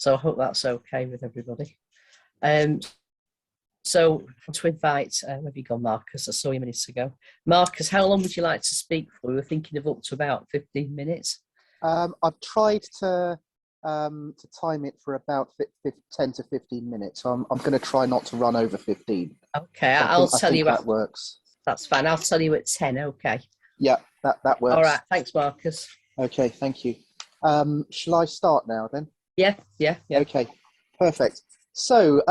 So I hope that's okay with everybody. So to invite, where have you gone, Marcus? I saw you minutes ago. Marcus, how long would you like to speak for? We were thinking of up to about 15 minutes. I've tried to time it for about 10 to 15 minutes. So I'm going to try not to run over 15. Okay, So I'll tell you. That works. That's fine. I'll tell you at 10. Okay. Yeah, that works. All right. Thanks, Marcus. Okay, thank you. Shall I start now then? Yeah. Okay, perfect. So,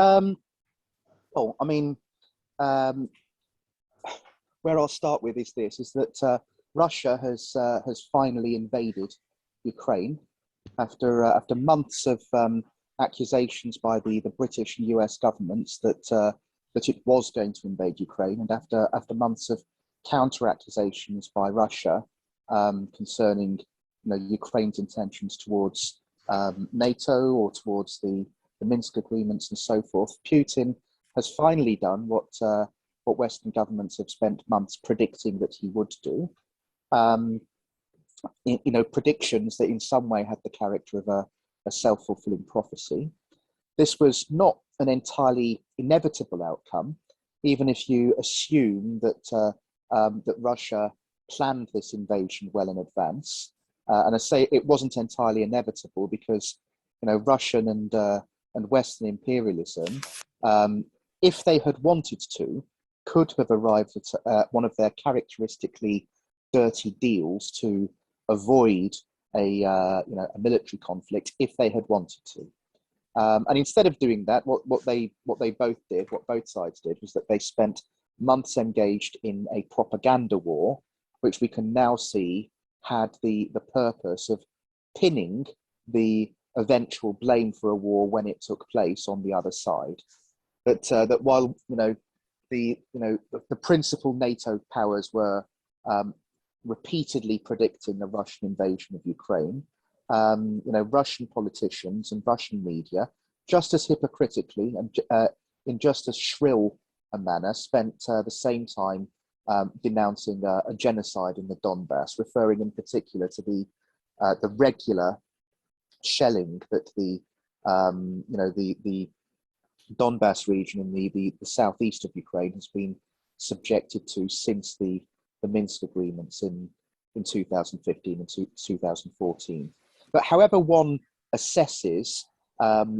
where I'll start with is that Russia has finally invaded Ukraine after months of accusations by the British and US governments that it was going to invade Ukraine, and after months of counter accusations by Russia concerning Ukraine's intentions towards NATO or towards the Minsk agreements and so forth, Putin has finally done what Western governments have spent months predicting that he would do. Predictions that in some way had the character of a self-fulfilling prophecy. This was not an entirely inevitable outcome, even if you assume that Russia planned this invasion well in advance. And I say it wasn't entirely inevitable because Russian and Western imperialism, if they had wanted to, could have arrived at one of their characteristically dirty deals to avoid a military conflict if they had wanted to. And instead of doing that, what both sides did, was that they spent months engaged in a propaganda war, which we can now see had the purpose of pinning the eventual blame for a war when it took place on the other side. That while the principal NATO powers were repeatedly predicting the Russian invasion of Ukraine, Russian politicians and Russian media, just as hypocritically and in just as shrill a manner, spent the same time denouncing a genocide in the Donbas, referring in particular to the regular shelling that the Donbas region in the southeast of Ukraine has been subjected to since the Minsk agreements in 2015 and 2014. But however one assesses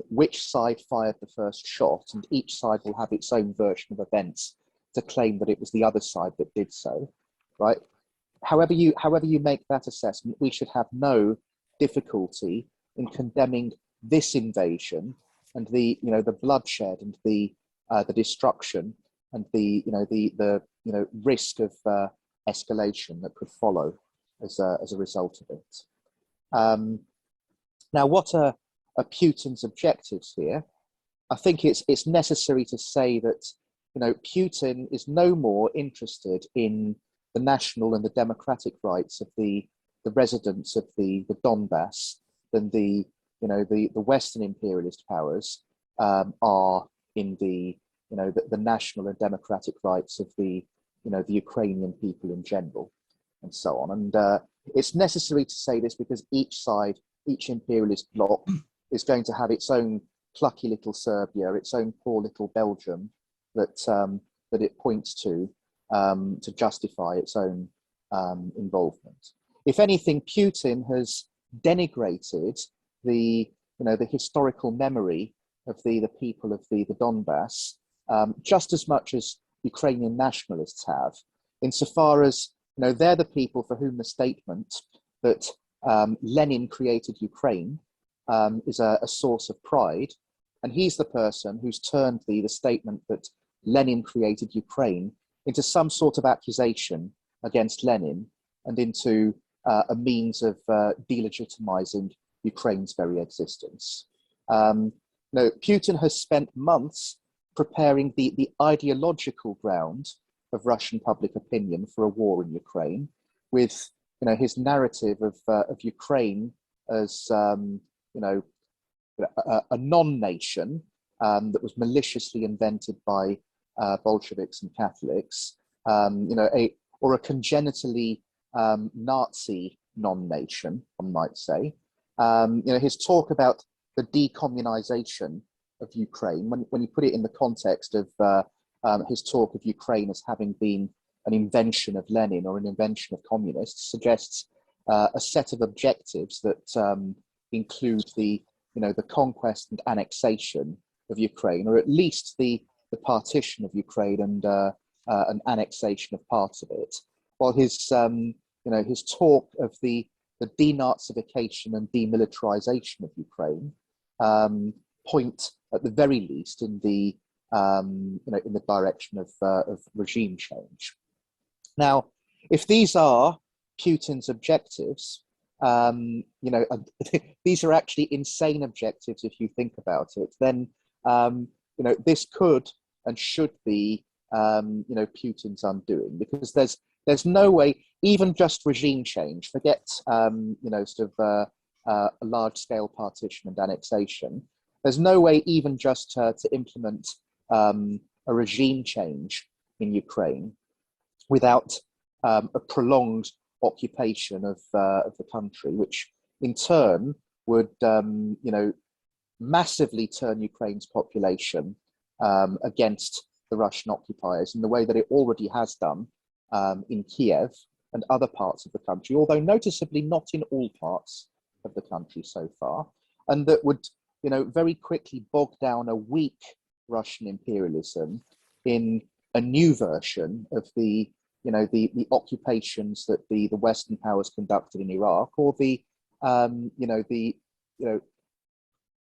which side fired the first shot, and each side will have its own version of events to claim that it was the other side that did so, right? However you make that assessment, we should have no difficulty in condemning this invasion and the bloodshed and the destruction and the risk of escalation that could follow as a result of it. Now, what are Putin's objectives here? I think it's necessary to say that Putin is no more interested in the national and the democratic rights of the residents of the Donbas than the Western imperialist powers are in the national and democratic rights of the Ukrainian people in general, and so on. And it's necessary to say this because each side, each imperialist bloc, is going to have its own plucky little Serbia, its own poor little Belgium that it points to justify its own involvement. If anything, Putin has denigrated the historical memory of the people of the Donbas just as much as Ukrainian nationalists have, insofar as they're the people for whom the statement that Lenin created Ukraine is a source of pride, and he's the person who's turned the statement that Lenin created Ukraine into some sort of accusation against Lenin and into a means of delegitimizing Ukraine's very existence. Putin has spent months preparing the ideological ground of Russian public opinion for a war in Ukraine, with his narrative of Ukraine as a non-nation that was maliciously invented by Bolsheviks and Catholics, or a congenitally Nazi non-nation, one might say. His talk about the decommunization of Ukraine, when you put it in the context of his talk of Ukraine as having been an invention of Lenin or an invention of communists, suggests a set of objectives that include the conquest and annexation of Ukraine, or at least the partition of Ukraine and an annexation of parts of it. While his his talk of the denazification and demilitarization of Ukraine point, at the very least, in the in the direction of regime change. Now, if these are Putin's objectives, these are actually insane objectives if you think about it, then this could and should be Putin's undoing, because there's no way, even just regime change, forget a large scale partition and annexation, there's no way even just to implement a regime change in Ukraine without a prolonged occupation of the country, which in turn would massively turn Ukraine's population against the Russian occupiers in the way that it already has done in Kiev and other parts of the country, although noticeably not in all parts of the country so far, and that would very quickly bog down a weak Russian imperialism in a new version of the occupations that the Western powers conducted in Iraq, or the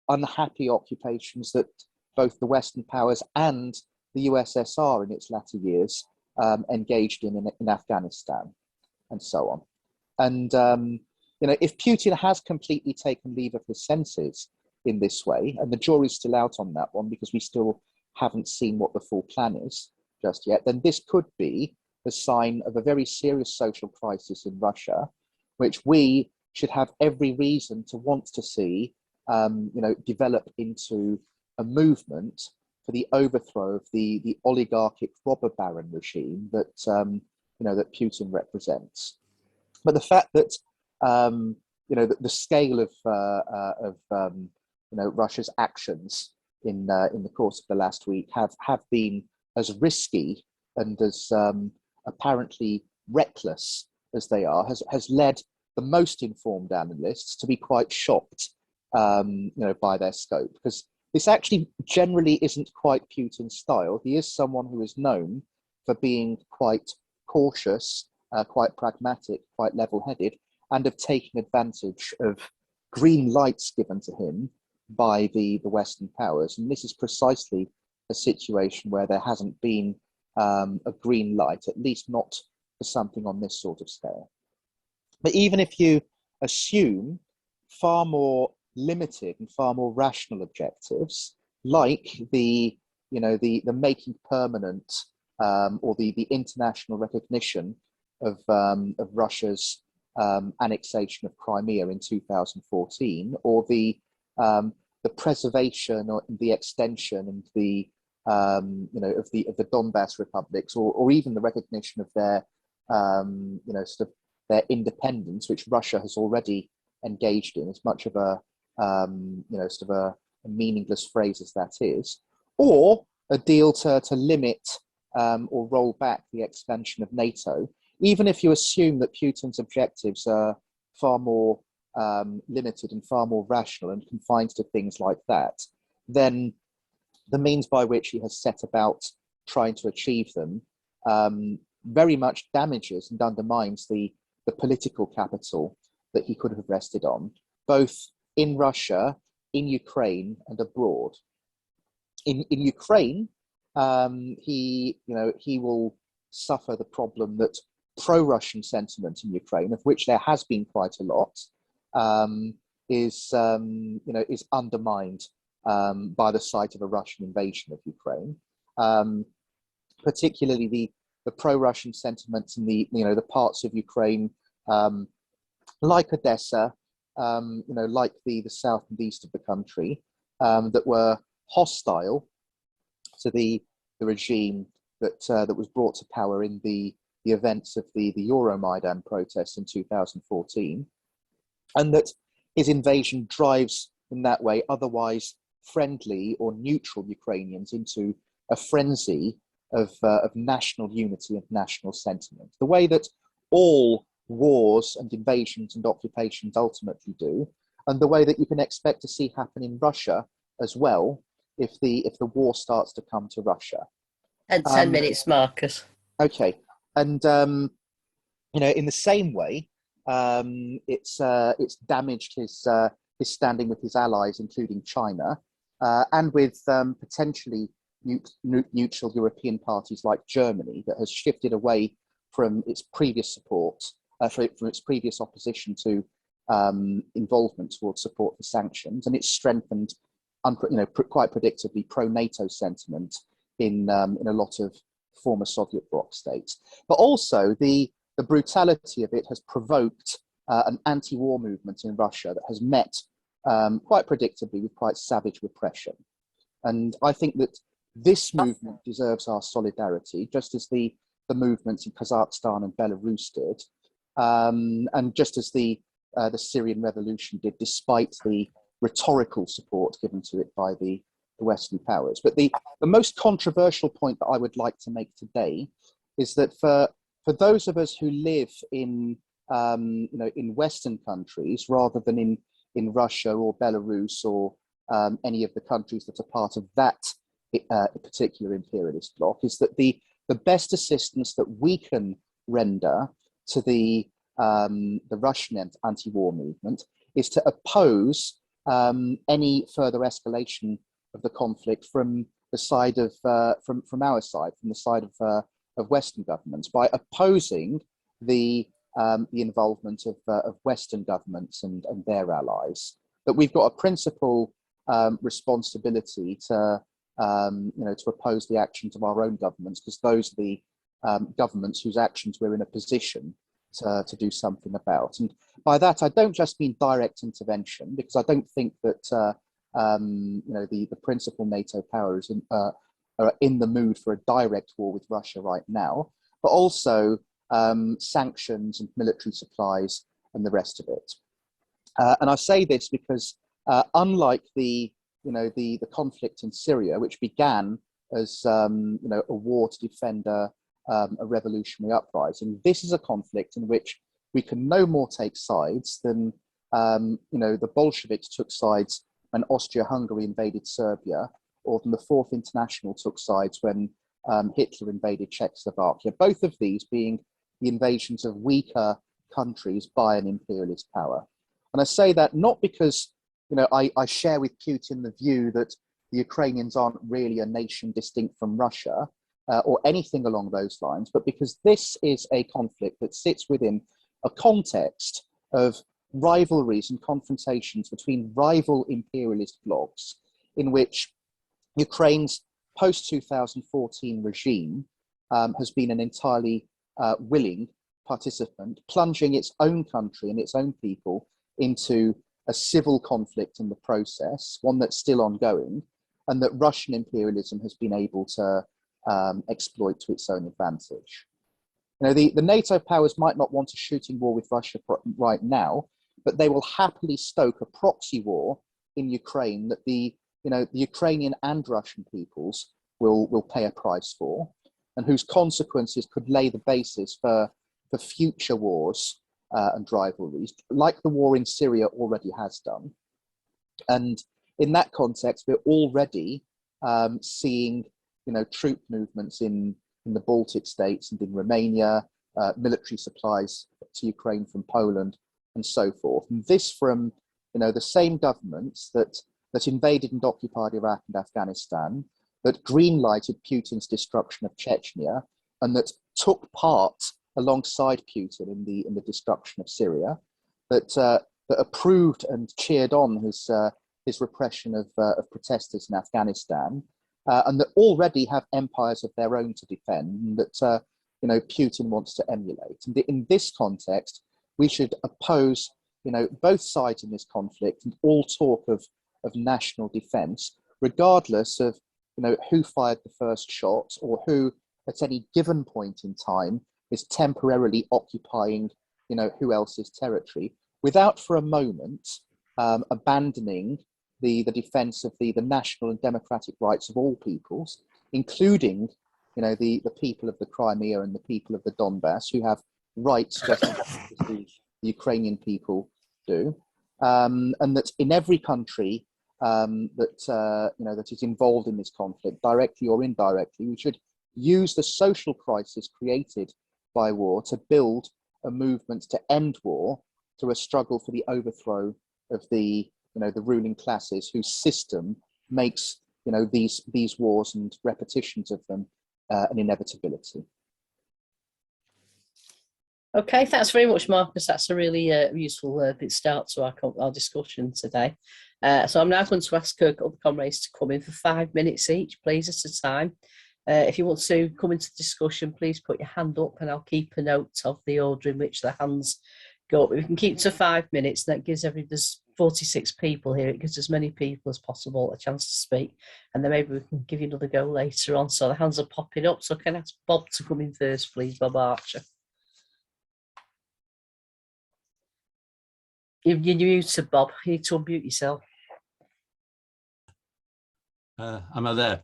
unhappy occupations that both the Western powers and the USSR in its latter years engaged in Afghanistan, and so on. And if Putin has completely taken leave of his senses in this way, and the jury's still out on that one because we still haven't seen what the full plan is just yet, then this could be the sign of a very serious social crisis in Russia, which we should have every reason to want to see develop into a movement for the overthrow of the oligarchic robber baron regime that that Putin represents. But the fact that the scale of Russia's actions in the course of the last week have been as risky and as apparently reckless as they are has led the most informed analysts to be quite shocked by their scope, because this actually generally isn't quite Putin's style. He is someone who is known for being quite cautious, quite pragmatic, quite level-headed, and of taking advantage of green lights given to him by the Western powers. And this is precisely a situation where there hasn't been a green light, at least not for something on this sort of scale. But even if you assume far more limited and far more rational objectives, like the making permanent or the international recognition of Russia's annexation of Crimea in 2014, or the preservation or the extension and the of the Donbas republics, or even the recognition of their their independence, which Russia has already engaged in, as much of a a meaningless phrase as that is, or a deal to limit or roll back the expansion of NATO. Even if you assume that Putin's objectives are far more limited and far more rational and confined to things like that, then the means by which he has set about trying to achieve them very much damages and undermines the political capital that he could have rested on, both in Russia, in Ukraine, and abroad. In Ukraine, he will suffer the problem that pro-Russian sentiment in Ukraine, of which there has been quite a lot, is undermined by the sight of a Russian invasion of Ukraine, particularly the pro-Russian sentiments in the parts of Ukraine like Odessa, like the south and east of the country, that were hostile to the regime that was brought to power in the events of the Euromaidan protests in 2014, and that his invasion drives in that way otherwise friendly or neutral Ukrainians into a frenzy of national unity and national sentiment. The way that all wars and invasions and occupations ultimately do, and the way that you can expect to see happen in Russia as well if the war starts to come to Russia. And 10 minutes, Marcus. Okay, and in the same way, it's damaged his standing with his allies, including China, and with potentially neutral European parties like Germany, that has shifted away from its previous support, from its previous opposition to involvement towards support for sanctions, and it's strengthened, quite predictably, pro-NATO sentiment in a lot of former Soviet bloc states. But also the brutality of it has provoked an anti-war movement in Russia that has met quite predictably with quite savage repression. And I think that this movement deserves our solidarity, just as the movements in Kazakhstan and Belarus did, and just as the Syrian revolution did, despite the rhetorical support given to it by the Western powers. But the most controversial point that I would like to make today is that for those of us who live in in Western countries rather than in Russia or Belarus or any of the countries that are part of that particular imperialist bloc, is that the best assistance that we can render to the Russian anti-war movement is to oppose any further escalation of the conflict from the side of from our side, from the side of Western governments, by opposing the involvement of Western governments and their allies. That we've got a principal responsibility to to oppose the actions of our own governments, because those are the governments whose actions we're in a position to do something about. And by that, I don't just mean direct intervention, because I don't think that the principal NATO powers are in the mood for a direct war with Russia right now, but also sanctions and military supplies and the rest of it. And I say this because unlike the conflict in Syria, which began as a war to defend a revolutionary uprising, this is a conflict in which we can no more take sides than the Bolsheviks took sides when Austria-Hungary invaded Serbia, or than the Fourth International took sides when Hitler invaded Czechoslovakia. Both of these being the invasions of weaker countries by an imperialist power. And I say that not because I share with Putin the view that the Ukrainians aren't really a nation distinct from Russia or anything along those lines, but because this is a conflict that sits within a context of rivalries and confrontations between rival imperialist blocs, in which Ukraine's post-2014 regime has been an entirely willing participant, plunging its own country and its own people into a civil conflict in the process, one that's still ongoing, and that Russian imperialism has been able to exploit to its own advantage. The NATO powers might not want a shooting war with Russia right now, but they will happily stoke a proxy war in Ukraine that the Ukrainian and Russian peoples will pay a price for, and whose consequences could lay the basis for future wars and rivalries, like the war in Syria already has done. And in that context, we're already seeing troop movements in the Baltic states and in Romania, military supplies to Ukraine from Poland, and so forth. And this from the same governments that invaded and occupied Iraq and Afghanistan, that green-lighted Putin's destruction of Chechnya, and that took part alongside Putin in the destruction of Syria, that approved and cheered on his repression of protesters in Afghanistan, and that already have empires of their own to defend, and that Putin wants to emulate. And in this context, we should oppose both sides in this conflict and all talk of national defense, regardless of who fired the first shot or who at any given point in time is temporarily occupying who else's territory, without for a moment abandoning the defence of the national and democratic rights of all peoples, including, the people of the Crimea and the people of the Donbas, who have rights just as the Ukrainian people do, and that in every country that is involved in this conflict, directly or indirectly, we should use the social crisis created by war to build a movement to end war, through a struggle for the overthrow of the ruling classes, whose system makes these wars and repetitions of them an inevitability. Okay, thanks very much, Marcus. That's a really useful start to our discussion today. So I'm now going to ask other comrades to come in for 5 minutes each, please, at a time. If you want to come into discussion, please put your hand up and I'll keep a note of the order in which the hands go up. We can keep to 5 minutes. That gives there's 46 people here. It gives as many people as possible a chance to speak. And then maybe we can give you another go later on. So the hands are popping up. So can I ask Bob to come in first, please, Bob Archer? You're muted, Bob. You need to unmute yourself. Am I there?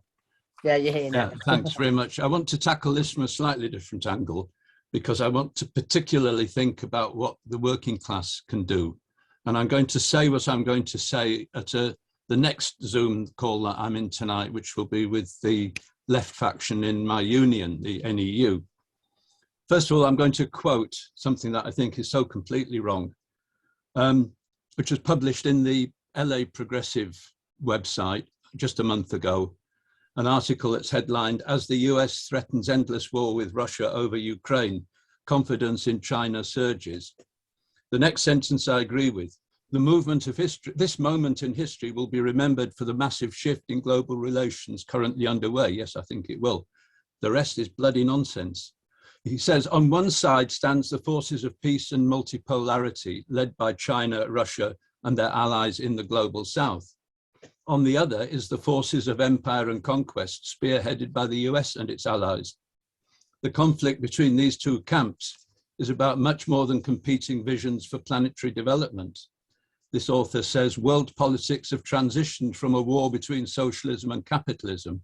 Yeah, you're here now. Yeah, thanks very much. I want to tackle this from a slightly different angle, because I want to particularly think about what the working class can do. And I'm going to say what I'm going to say at the next Zoom call that I'm in tonight, which will be with the left faction in my union, the NEU. First of all, I'm going to quote something that I think is so completely wrong, which was published in the LA Progressive website just a month ago, an article that's headlined, "As the US Threatens Endless War with Russia Over Ukraine, Confidence in China Surges." The next sentence I agree with. The movement of history, this moment in history will be remembered for the massive shift in global relations currently underway. Yes, I think it will. The rest is bloody nonsense. He says, on one side stands the forces of peace and multipolarity led by China, Russia, and their allies in the global south. On the other is the forces of empire and conquest spearheaded by the US and its allies. The conflict between these two camps is about much more than competing visions for planetary development. This author says world politics have transitioned from a war between socialism and capitalism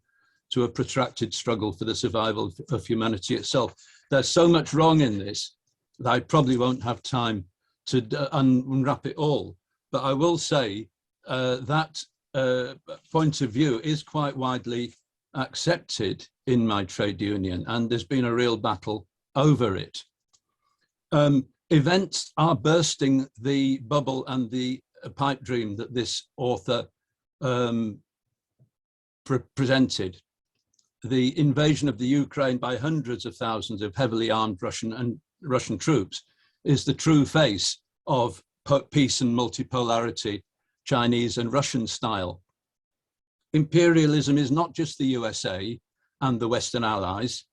to a protracted struggle for the survival of humanity itself. There's so much wrong in this that I probably won't have time to unwrap it all. But I will say that point of view is quite widely accepted in my trade union, and there's been a real battle over it. Events are bursting the bubble and the pipe dream that this author presented. The invasion of the Ukraine by hundreds of thousands of heavily armed Russian troops is the true face of peace and multipolarity, Chinese and Russian style. Imperialism is not just the USA and the Western allies.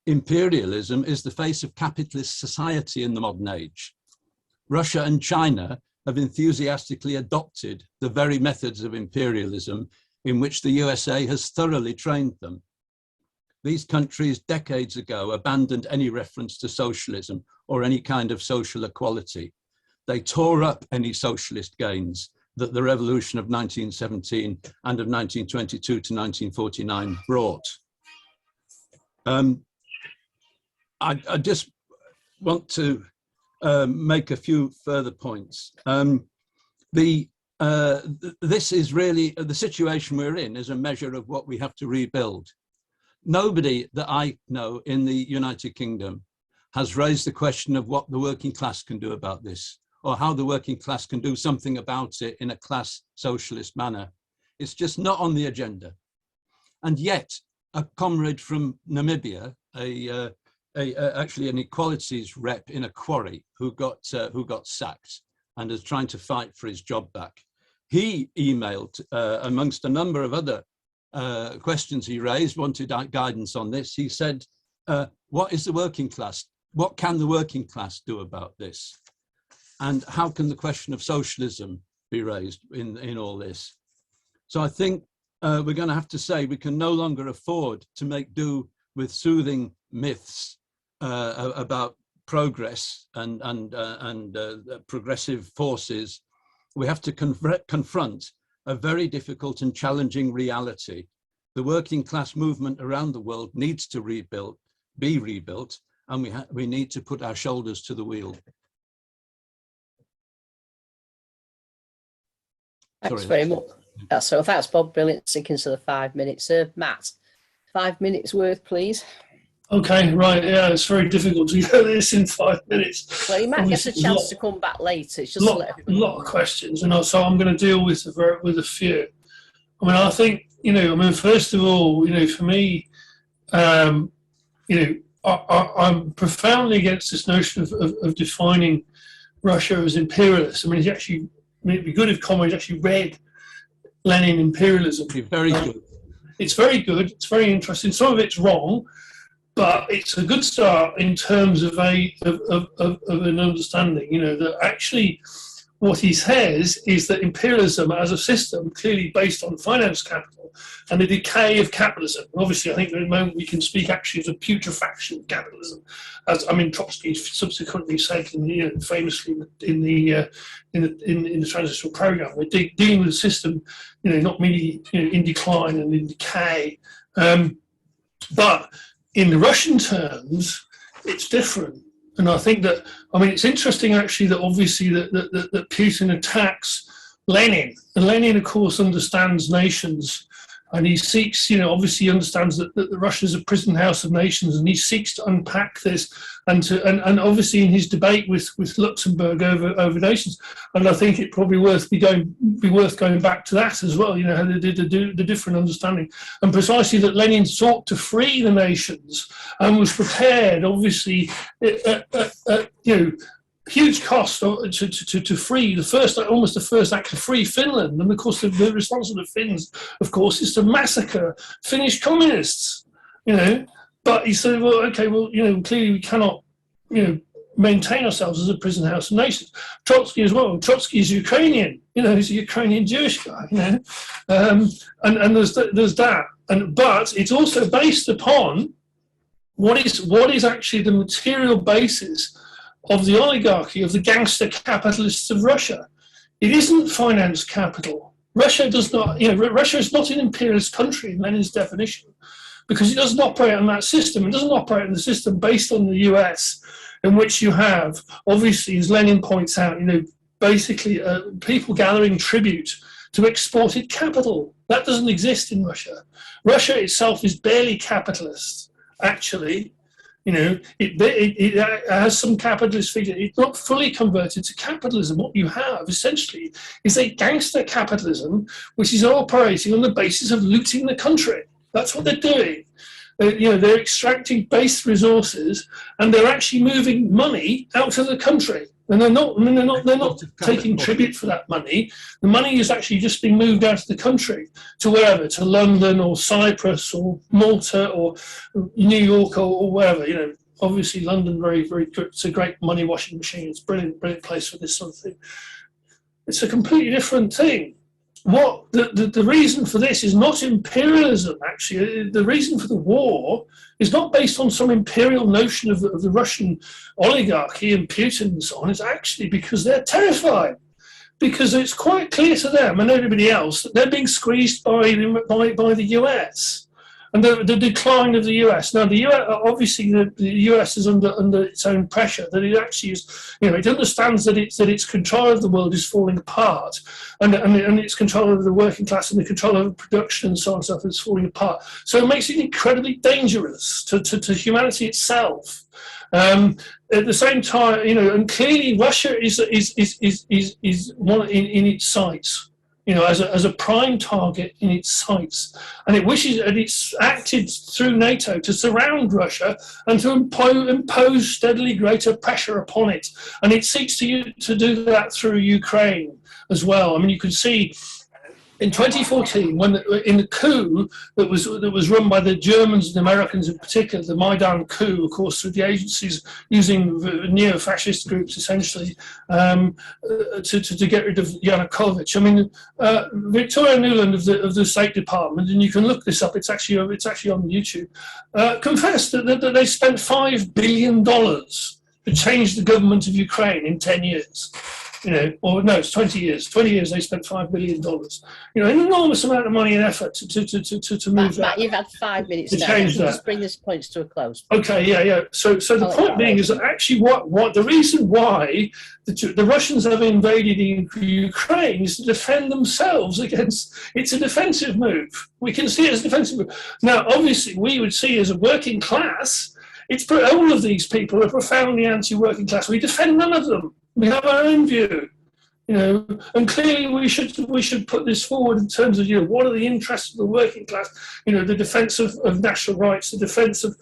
Imperialism is the face of capitalist society in the modern age. Russia and China have enthusiastically adopted the very methods of imperialism in which the USA has thoroughly trained them. These countries decades ago abandoned any reference to socialism or any kind of social equality. They tore up any socialist gains that the revolution of 1917 and of 1922 to 1949 brought. I just want to make a few further points. This is really, the situation we're in is a measure of what we have to rebuild. Nobody that I know in the United Kingdom has raised the question of what the working class can do about this, or how the working class can do something about it in a class socialist manner. It's just not on the agenda. And yet, a comrade from Namibia, actually an equalities rep in a quarry who got sacked and is trying to fight for his job back, he emailed, amongst a number of other questions he raised, wanted guidance on this. He said, what is the working class? What can the working class do about this? And how can the question of socialism be raised in all this? So I think we're going to have to say we can no longer afford to make do with soothing myths about progress and progressive forces. We have to confront a very difficult and challenging reality. The working class movement around the world needs to be rebuilt, and we need to put our shoulders to the wheel. Thanks very much. That's Bob. Brilliant. Sticking to the 5 minutes. Matt, 5 minutes worth, please. Okay, right. Yeah, it's very difficult to get this in 5 minutes. Well, you might get a chance to come back later. It's just a lot of questions, and so I'm going to deal with a few. I mean, I think, first of all, for me, I'm profoundly against this notion of defining Russia as imperialist. I mean, it'd be good if comrades actually read Lenin Imperialism. Very good. It's very good. It's very interesting. Some of it's wrong, but it's a good start in terms of an understanding. That actually what he says is that imperialism as a system, clearly based on finance capital and the decay of capitalism. Obviously, I think at the moment we can speak actually as a putrefaction of capitalism, as Trotsky subsequently said famously in the transitional program. We're dealing with a system, not merely in decline and in decay, but in the Russian terms, it's different. And I think that, it's interesting actually that obviously that Putin attacks Lenin. And Lenin, of course, understands nations. And he seeks, obviously understands that Russia is a prison house of nations, and he seeks to unpack this and obviously in his debate with Luxembourg over nations. And I think it probably be worth going back to that as well, how they did the different understanding. And precisely that Lenin sought to free the nations and was prepared, obviously, huge cost to free almost the first act to free Finland, and of course the response of the Finns, of course, is to massacre Finnish communists. But he said, well, okay, clearly we cannot, maintain ourselves as a prison house of nations. Trotsky as well. Trotsky is Ukrainian. He's a Ukrainian Jewish guy. And there's that. But it's also based upon what is actually the material basis of the oligarchy, of the gangster capitalists of Russia. It isn't finance capital. Russia does not, Russia is not an imperialist country in Lenin's definition, because it doesn't operate on that system. It doesn't operate on the system based on the US, in which you have, obviously, as Lenin points out, basically people gathering tribute to exported capital. That doesn't exist in Russia. Russia itself is barely capitalist, actually. It has some capitalist feature. It's not fully converted to capitalism. What you have, essentially, is a gangster capitalism, which is operating on the basis of looting the country. That's what they're doing. They're extracting base resources, and they're actually moving money out of the country. And they're not taking tribute for that money. The money is actually just being moved out of the country to wherever, to London or Cyprus or Malta or New York or wherever. Obviously London, very, very good. It's a great money washing machine. It's a brilliant place for this sort of thing. It's a completely different thing. What the reason for this is not imperialism, actually. The reason for the war is not based on some imperial notion of the Russian oligarchy and Putin and so on. It's actually because they're terrified, because it's quite clear to them and everybody else that they're being squeezed by the US. And the decline of the US. Now, the US, obviously, the US is under its own pressure. That it actually is, it understands that its control of the world is falling apart, and its control over the working class and the control over production and so on and so forth is falling apart. So it makes it incredibly dangerous to humanity itself. At the same time, and clearly Russia is one in its sights. As a prime target in its sights. And it wishes, and it's acted through NATO to surround Russia and to impose steadily greater pressure upon it. And it seeks to do that through Ukraine as well. You can see in 2014, when in the coup that was run by the Germans and Americans in particular, the Maidan coup, of course, through the agencies using neo-fascist groups essentially to get rid of Yanukovych. Victoria Nuland of the State Department, and you can look this up. It's actually on YouTube. Confessed that they spent $5 billion to change the government of Ukraine in 10 years. or no, it's 20 years. 20 years they spent $5 billion. An enormous amount of money and effort to move that. Matt, you've had 5 minutes to now. change that. Just bring this point to a close. Okay, yeah. So the point being is that actually what the reason why the Russians have invaded Ukraine is to defend themselves against. It's a defensive move. We can see it as a defensive move. Now, obviously, we would see as a working class, all of these people are profoundly anti-working class. We defend none of them. We have our own view. And clearly we should put this forward in terms of, what are the interests of the working class, the defence of national rights, the defence of,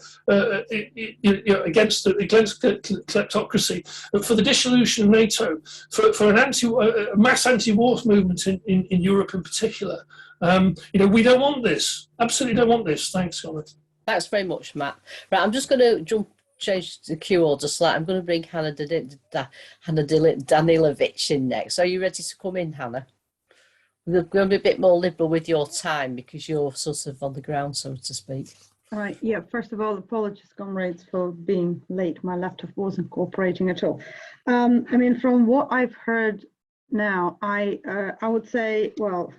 against kleptocracy, for the dissolution of NATO, for a mass anti-war movement in Europe in particular. We don't want this, absolutely don't want this. Thanks, Colin. Thanks very much, Matt. Right, I'm just going to change the queue order slightly. I'm going to bring Hannah Danilovich in next. Are you ready to come in, Hannah? We're going to be a bit more liberal with your time because you're sort of on the ground, so to speak. All right. Yeah. First of all, apologies, comrades, for being late. My laptop wasn't cooperating at all. From what I've heard now, I would say, well,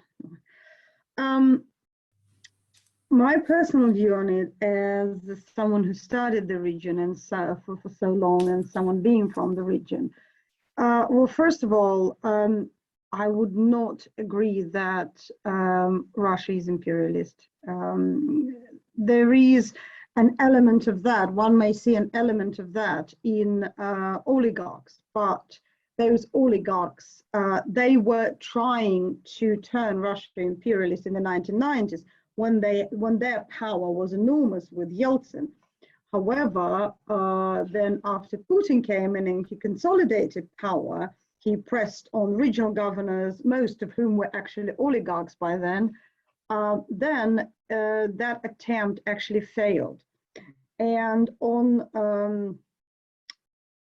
my personal view on it, as someone who studied the region and for so long, and someone being from the region, well, first of all, I would not agree that Russia is imperialist. There is an element of that. One may see an element of that in oligarchs, but those oligarchs, they were trying to turn Russia imperialist in the 1990s. When their power was enormous with Yeltsin. However, then after Putin came in and he consolidated power, he pressed on regional governors, most of whom were actually oligarchs by then. Then that attempt actually failed. And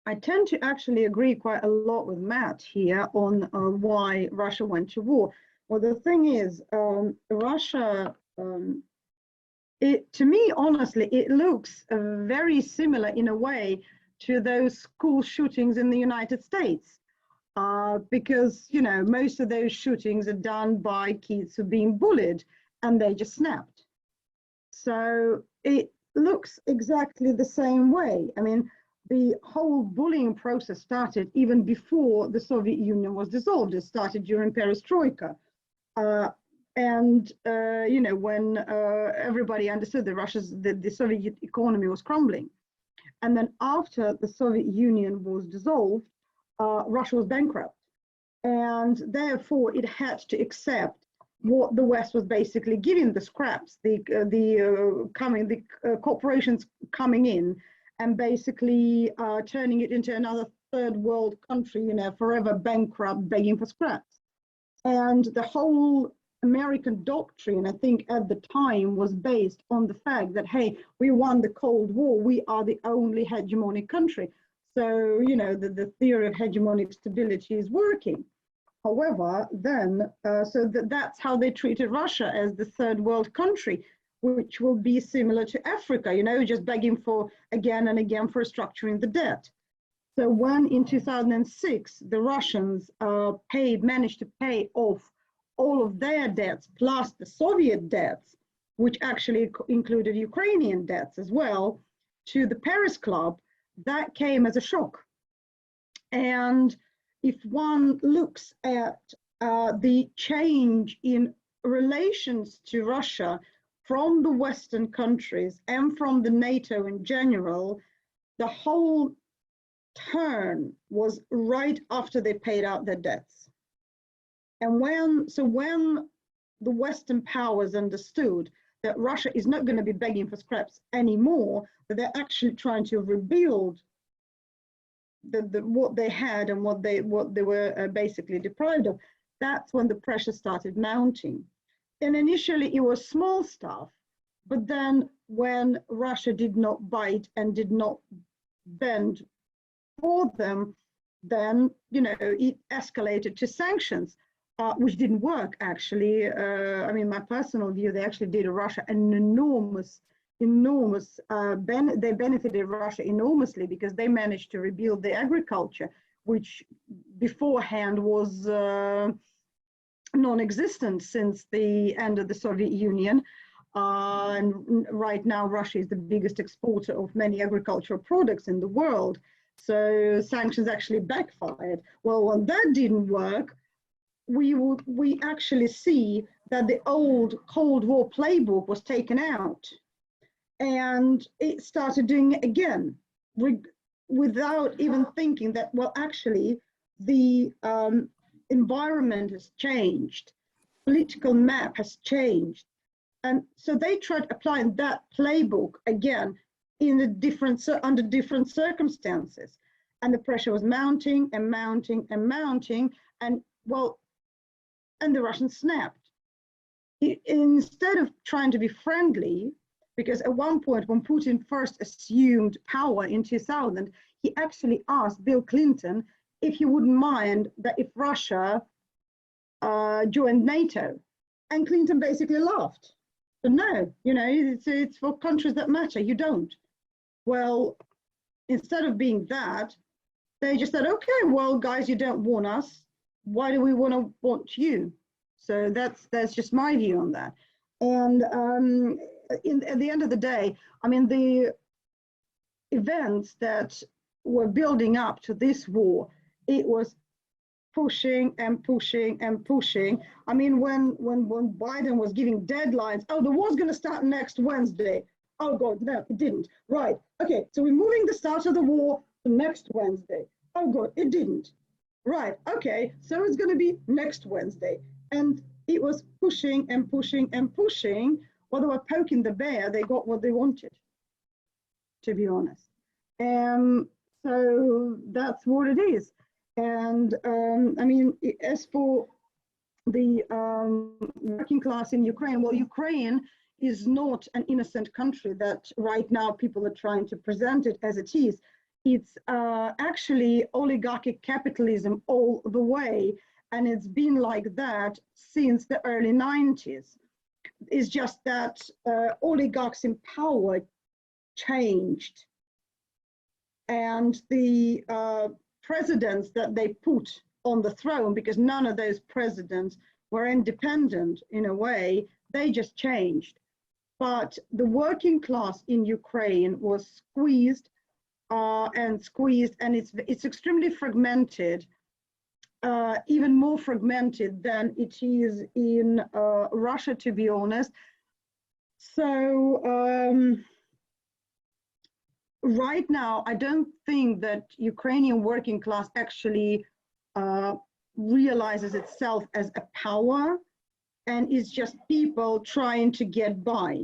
I tend to actually agree quite a lot with Matt here on why Russia went to war. Well, the thing is, Russia, to me, honestly, it looks very similar in a way to those school shootings in the United States, because, most of those shootings are done by kids who are being bullied and they just snapped. So it looks exactly the same way. The whole bullying process started even before the Soviet Union was dissolved. It started during Perestroika. When everybody understood that the Soviet economy was crumbling. And then after the Soviet Union was dissolved, Russia was bankrupt. And therefore it had to accept what the West was basically giving, the scraps, the corporations coming in and basically turning it into another third world country, forever bankrupt, begging for scraps. And the whole American doctrine, I think at the time, was based on the fact that, hey, we won the Cold War, we are the only hegemonic country. So, the theory of hegemonic stability is working. However, then, that's how they treated Russia, as the third world country, which will be similar to Africa, just begging for again and again for restructuring the debt. So when in 2006, the Russians managed to pay off all of their debts, plus the Soviet debts, which actually included Ukrainian debts as well, to the Paris Club, that came as a shock. And if one looks at the change in relations to Russia from the Western countries and from the NATO in general, the whole turn was right after they paid out their debts. And when the Western powers understood that Russia is not going to be begging for scraps anymore, that they're actually trying to rebuild what they had and what they were basically deprived of, that's when the pressure started mounting. And initially it was small stuff, but then when Russia did not bite and did not bend for them, then it escalated to sanctions. Which didn't work, actually. My personal view, they actually did Russia an enormous, they benefited Russia enormously because they managed to rebuild the agriculture, which beforehand was non-existent since the end of the Soviet Union. And right now, Russia is the biggest exporter of many agricultural products in the world. So sanctions actually backfired. Well, when that didn't work, we actually see that the old Cold War playbook was taken out, and it started doing it again, without even thinking that, well, actually, the environment has changed, political map has changed. And so they tried applying that playbook again in under different circumstances. And the pressure was mounting and mounting and mounting. And well, and the Russians snapped. Instead of trying to be friendly, because at one point when Putin first assumed power in 2000, he actually asked Bill Clinton if he wouldn't mind that if Russia joined NATO. And Clinton basically laughed. But no, you know, it's for countries that matter, you don't. Well, instead of being that, they just said, okay, well, guys, you don't want us. Why do we want you? So that's just my view on that. And at the end of the day, I mean, the events that were building up to this war, it was pushing and pushing and pushing. I mean, when Biden was giving deadlines, oh, the war's going to start next Wednesday. Oh, God, no, it didn't. Right. Okay, so we're moving the start of the war to next Wednesday. Oh, God, it didn't. Right. Okay, so it's going to be next Wednesday. And it was pushing and pushing and pushing. Well, they were poking the bear. They got what they wanted, to be honest. So that's what it is. And I mean, as for the working class in Ukraine, well, Ukraine is not an innocent country that right now people are trying to present it as it is. It's actually oligarchic capitalism all the way. And it's been like that since the early 90s. It's just that oligarchs in power changed. And the presidents that they put on the throne, because none of those presidents were independent in a way, they just changed. But the working class in Ukraine was squeezed and squeezed, and it's extremely fragmented, even more fragmented than it is in Russia, to be honest. So right now, I don't think that Ukrainian working class actually realizes itself as a power, and is just people trying to get by.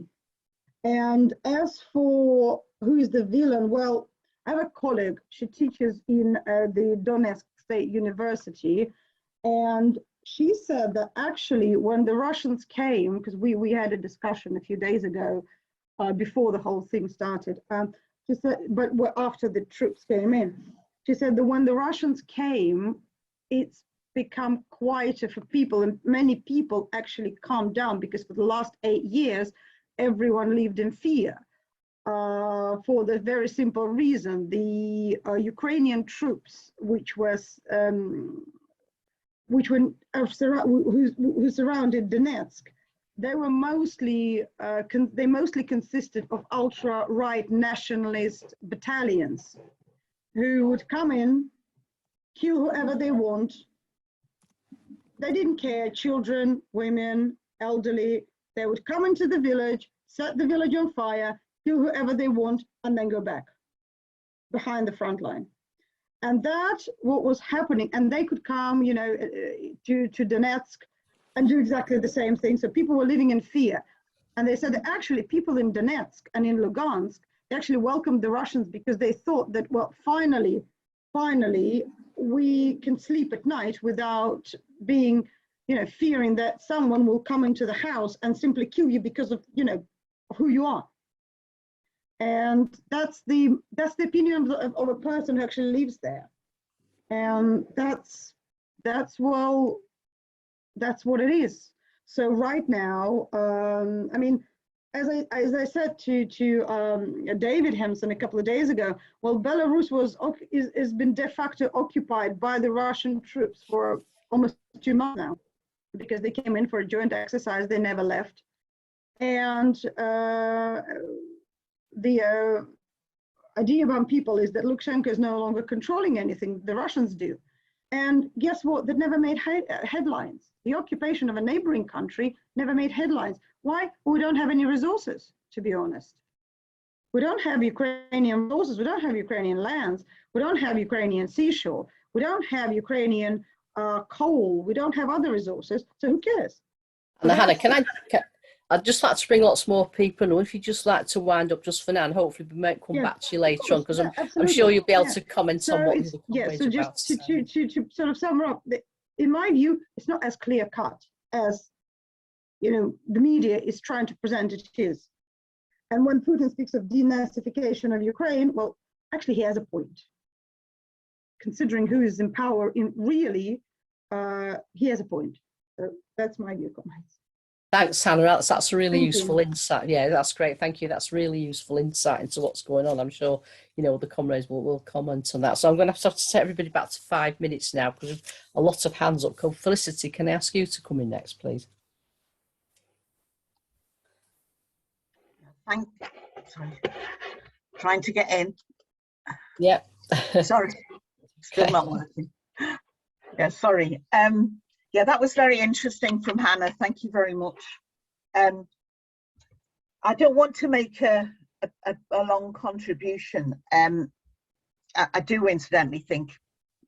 And as for who is the villain, well, I have a colleague, she teaches in the Donetsk State University, and she said that actually when the Russians came, because we had a discussion a few days ago before the whole thing started, she said, but after the troops came in, she said that when the Russians came, it's become quieter for people, and many people actually calmed down, because for the last 8 years, everyone lived in fear. For the very simple reason, the Ukrainian troops, who surrounded Donetsk, they were mostly they mostly consisted of ultra-right nationalist battalions who would come in, kill whoever they want. They didn't care, children, women, elderly. They would come into the village, set the village on fire, kill whoever they want, and then go back behind the front line. And that's what was happening. And they could come, you know, to Donetsk and do exactly the same thing. So people were living in fear. And they said that actually people in Donetsk and in Lugansk, they actually welcomed the Russians because they thought that, well, finally, we can sleep at night without being, you know, fearing that someone will come into the house and simply kill you because of, you know, who you are. And that's the opinion of a person who actually lives there. And that's what it is. So right now, I mean, as I said to David Hemson a couple of days ago, well, Belarus has been de facto occupied by the Russian troops for almost 2 months now, because they came in for a joint exercise, they never left. And the idea among people is that Lukashenko is no longer controlling anything, the Russians do. And guess what? That never made headlines. The occupation of a neighboring country never made headlines. Why? Well, we don't have any resources, to be honest. We don't have Ukrainian resources. We don't have Ukrainian lands. We don't have Ukrainian seashore. We don't have Ukrainian coal. We don't have other resources. So who cares? And Hannah, I'd just like to bring lots more people in. If you'd just like to wind up just for now, and hopefully we might come back to you later on, because I'm sure you'll be able to comment on what the comrades so just to sort of sum up, in my view, it's not as clear cut as the media is trying to present it is. And when Putin speaks of denazification of Ukraine, well, actually he has a point. Considering who is in power, he has a point. So that's my view, comrades. Thanks, Hannah. That's a really useful insight. Yeah, that's great. Thank you. That's really useful insight into what's going on. I'm sure, the comrades will comment on that. So I'm going to have to take everybody back to 5 minutes now, because a lot of hands up. Felicity, can I ask you to come in next, please? Sorry. Trying to get in. Yeah. Sorry. Still not working. Yeah, sorry. Yeah, that was very interesting from Hannah. Thank you very much. I don't want to make a long contribution. I do incidentally think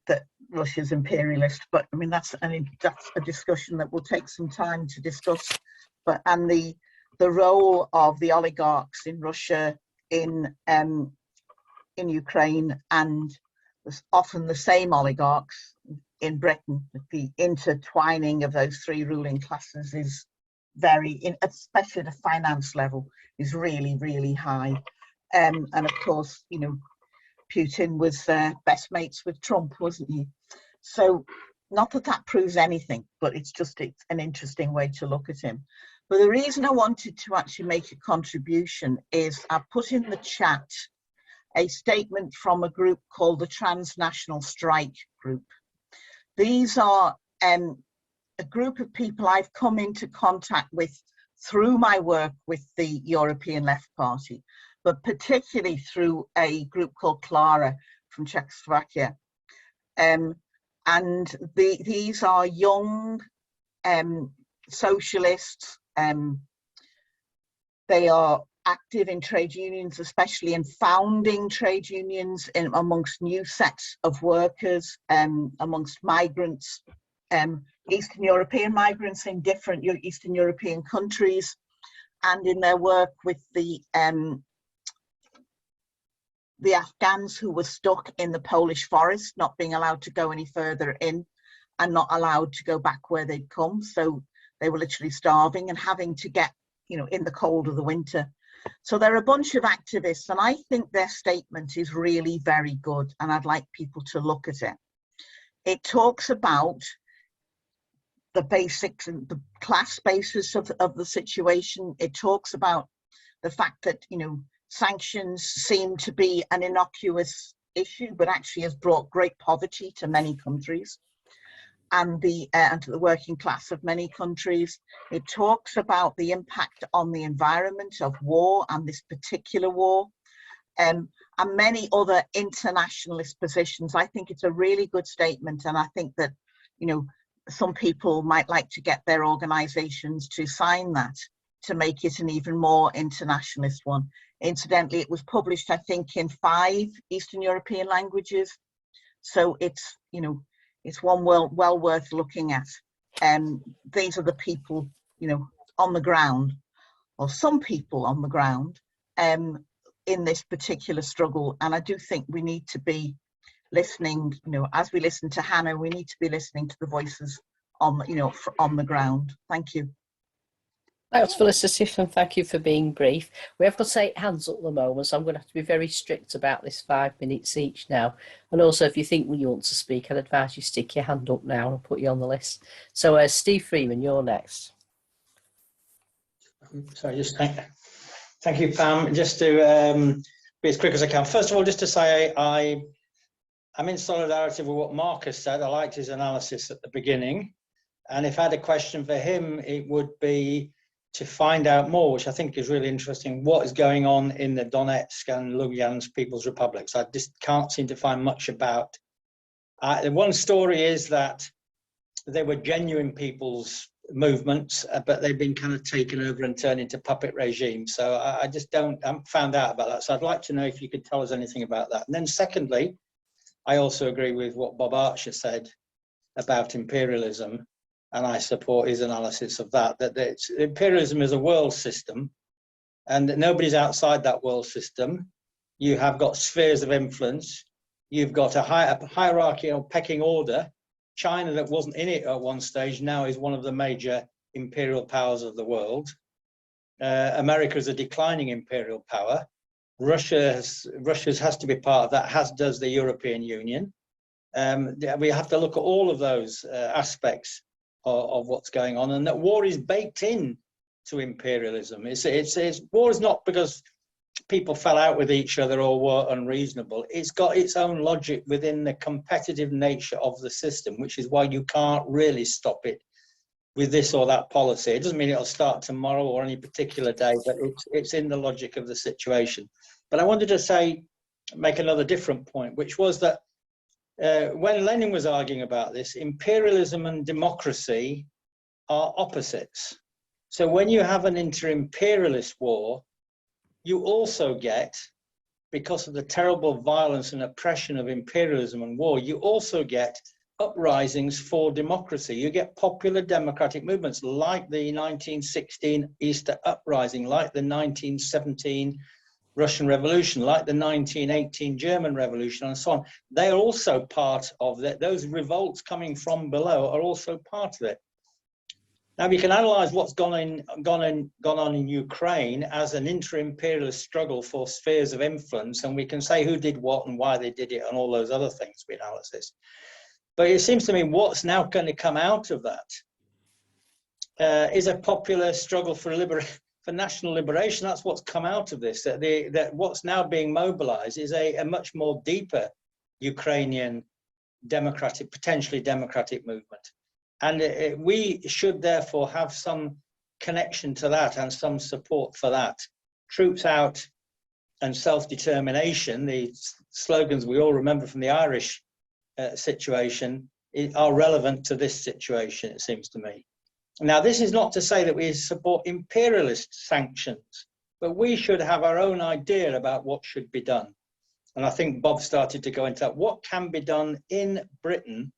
that Russia's imperialist, but I mean that's a discussion that will take some time to discuss. And the role of the oligarchs in Russia, in Ukraine, and often the same oligarchs in Britain, the intertwining of those three ruling classes is especially at a finance level, is really, really high. And of course, Putin was best mates with Trump, wasn't he? So not that proves anything, but it's an interesting way to look at him. But the reason I wanted to actually make a contribution is I put in the chat a statement from a group called the Transnational Strike Group. These are a group of people I've come into contact with through my work with the European Left Party, but particularly through a group called Clara from Czechoslovakia. And these are young socialists. They are active in trade unions, especially in founding trade unions amongst new sets of workers, amongst migrants, Eastern European migrants in different Eastern European countries, and in their work with the Afghans who were stuck in the Polish forest, not being allowed to go any further in and not allowed to go back where they'd come. So they were literally starving and having to get, in the cold of the winter. So they're a bunch of activists, and I think their statement is really very good, and I'd like people to look at it. It talks about the basics and the class basis of the situation. It talks about the fact that, sanctions seem to be an innocuous issue, but actually has brought great poverty to many countries and to the working class of many countries. It talks about the impact on the environment of war and this particular war, and many other internationalist positions. I think it's a really good statement, and I think that, some people might like to get their organizations to sign that to make it an even more internationalist one. Incidentally, it was published, I think, in 5 Eastern European languages. So it's, it's one well worth looking at. These are the people, on the ground, or some people on the ground, in this particular struggle. And I do think we need to be listening, as we listen to Hannah, we need to be listening to the voices on the ground. Thank you. Thanks, Felicity, and thank you for being brief. We have got 8 hands up at the moment, so I'm going to have to be very strict about this 5 minutes each now. And also, if you think you want to speak, I'd advise you stick your hand up now and I'll put you on the list. So, Steve Freeman, you're next. Sorry, just thank you, Pam. Just to be as quick as I can. First of all, just to say I'm in solidarity with what Marcus said. I liked his analysis at the beginning. And if I had a question for him, it would be to find out more, which I think is really interesting, what is going on in the Donetsk and Lugansk People's Republics. I just can't seem to find much about. The one story is that they were genuine people's movements, but they've been kind of taken over and turned into puppet regimes. So I just haven't found out about that. So I'd like to know if you could tell us anything about that. And then secondly, I also agree with what Bob Archer said about imperialism, and I support his analysis of that, that imperialism is a world system and that nobody's outside that world system. You have got spheres of influence. You've got a hierarchy or pecking order. China, that wasn't in it at one stage, now is one of the major imperial powers of the world. America is a declining imperial power. Russia has to be part of that, as does the European Union. We have to look at all of those aspects of what's going on, and that war is baked in to imperialism. War is not because people fell out with each other or were unreasonable. It's got its own logic within the competitive nature of the system, which is why you can't really stop it with this or that policy. It doesn't mean it'll start tomorrow or any particular day, but it's in the logic of the situation. But I wanted to make another different point, which was that when Lenin was arguing about this, imperialism and democracy are opposites. So when you have an inter-imperialist war, you also get, because of the terrible violence and oppression of imperialism and war, you also get uprisings for democracy. You get popular democratic movements like the 1916 Easter Uprising, like the 1917 Russian Revolution, like the 1918 German Revolution, and so on. They are also part of that. Those revolts coming from below are also part of it. Now we can analyze what's gone on in Ukraine as an inter-imperialist struggle for spheres of influence, and we can say who did what and why they did it and all those other things we analysis. But it seems to me what's now going to come out of that is a popular struggle for national liberation. That's what's come out of this. That what's now being mobilized is a much more deeper Ukrainian democratic, potentially democratic movement. And we should therefore have some connection to that and some support for that. Troops out and self-determination, the slogans we all remember from the Irish situation, are relevant to this situation, it seems to me. Now, this is not to say that we support imperialist sanctions, but we should have our own idea about what should be done. And I think Bob started to go into that. What can be done in Britain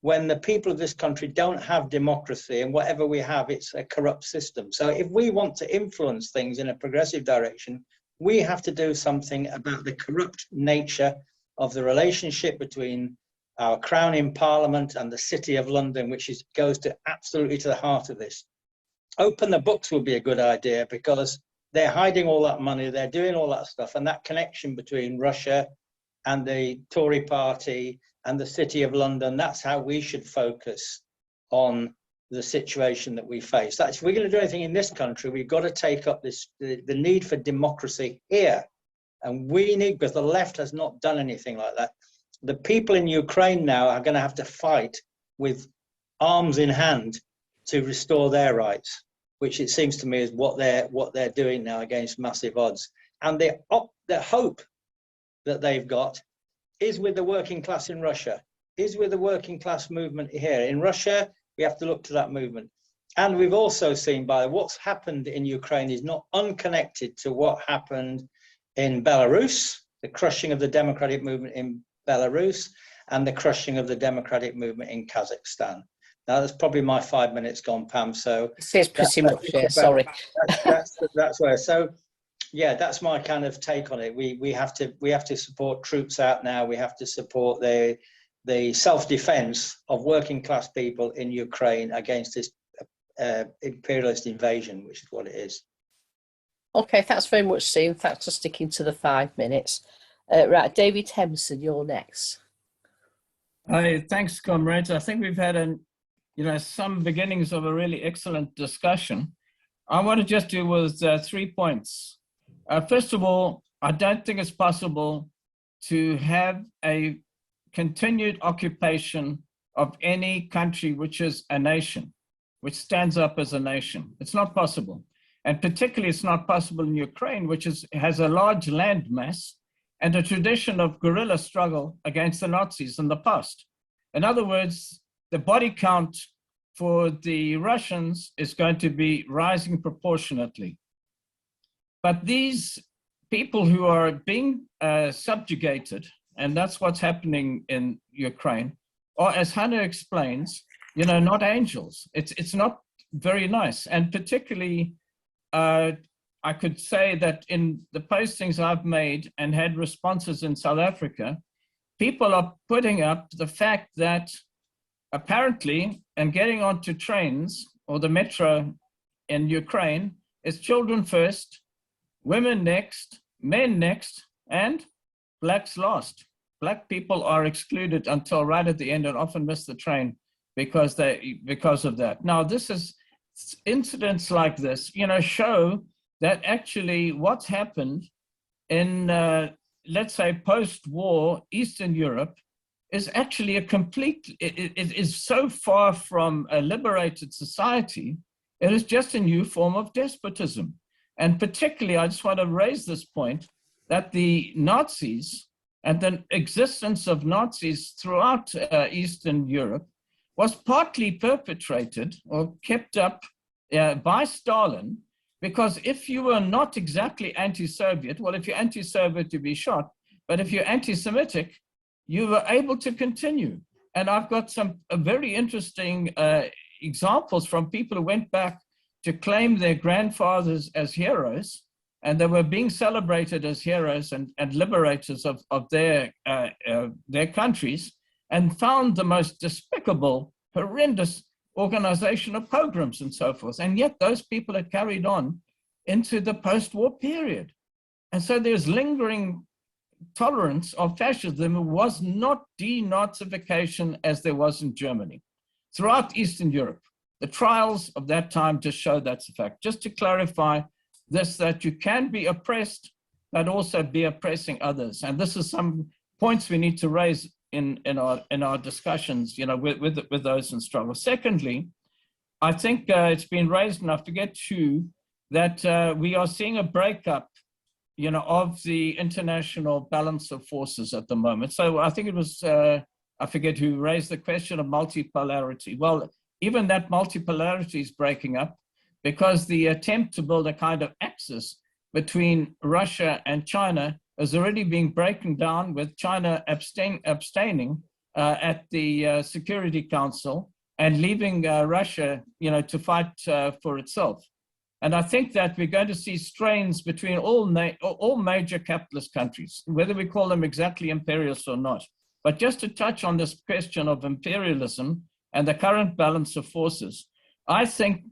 when the people of this country don't have democracy, and whatever we have, it's a corrupt system. So if we want to influence things in a progressive direction, we have to do something about the corrupt nature of the relationship between our Crown in Parliament and the City of London, which goes absolutely to the heart of this. Open the books would be a good idea, because they're hiding all that money, they're doing all that stuff, and that connection between Russia and the Tory party and the City of London, that's how we should focus on the situation that we face. If we're going to do anything in this country, we've got to take up the need for democracy here. And we need, because the left has not done anything like that. The people in Ukraine now are going to have to fight with arms in hand to restore their rights, which it seems to me is what they're doing now against massive odds. And the hope that they've got is with the working class in Russia, is with the working class movement here. In Russia, we have to look to that movement. And we've also seen what's happened in Ukraine is not unconnected to what happened in Belarus, the crushing of the democratic movement in Belarus, and the crushing of the democratic movement in Kazakhstan. Now, that's probably my 5 minutes gone, Pam. So it says pretty much, yeah, sorry. That's where. So, yeah, that's my kind of take on it. We have to support troops out now. We have to support the self-defense of working class people in Ukraine against this imperialist invasion, which is what it is. Okay, thanks very much, Steve. Thanks for sticking to the 5 minutes. Right, David Hempson, you're next. Hi, thanks, comrades. I think we've had some beginnings of a really excellent discussion. I want to just deal with 3 points. First of all, I don't think it's possible to have a continued occupation of any country which is a nation, which stands up as a nation. It's not possible. And particularly it's not possible in Ukraine, which has a large land mass and a tradition of guerrilla struggle against the Nazis in the past. In other words, the body count for the Russians is going to be rising proportionately. But these people who are being subjugated, and that's what's happening in Ukraine, or as Hannah explains, you know, not angels. It's not very nice. And particularly, I could say that in the postings I've made and had responses in South Africa, people are putting up the fact that apparently, and getting onto trains or the metro in Ukraine is children first, women next, men next, and blacks last. Black people are excluded until right at the end and often miss the train because of that. Now, this is incidents like this, you know, show that actually what's happened in, let's say, post-war Eastern Europe is actually a complete, it is so far from a liberated society, it is just a new form of despotism. And particularly, I just want to raise this point, that the Nazis and the existence of Nazis throughout Eastern Europe was partly perpetrated or kept up by Stalin, because if you were not exactly anti-Soviet, well, if you're anti-Soviet, you'd be shot, but if you're anti-Semitic, you were able to continue. And I've got some very interesting examples from people who went back to claim their grandfathers as heroes, and they were being celebrated as heroes and liberators of their countries, and found the most despicable, horrendous organization of pogroms and so forth. And yet those people had carried on into the post-war period. And so there's lingering tolerance of fascism. It was not denazification as there was in Germany. Throughout Eastern Europe, the trials of that time just show that's a fact. Just to clarify this, that you can be oppressed, but also be oppressing others. And this is some points we need to raise in our discussions, you know, with those in struggle. Secondly, I think it's been raised, and I forget who, that we are seeing a breakup, you know, of the international balance of forces at the moment. So I think it was, I forget who raised the question of multipolarity. Well, even that multipolarity is breaking up because the attempt to build a kind of axis between Russia and China is already being broken down, with China abstaining at the Security Council and leaving Russia, you know, to fight for itself. And I think that we're going to see strains between all major capitalist countries, whether we call them exactly imperialist or not. But just to touch on this question of imperialism and the current balance of forces, I think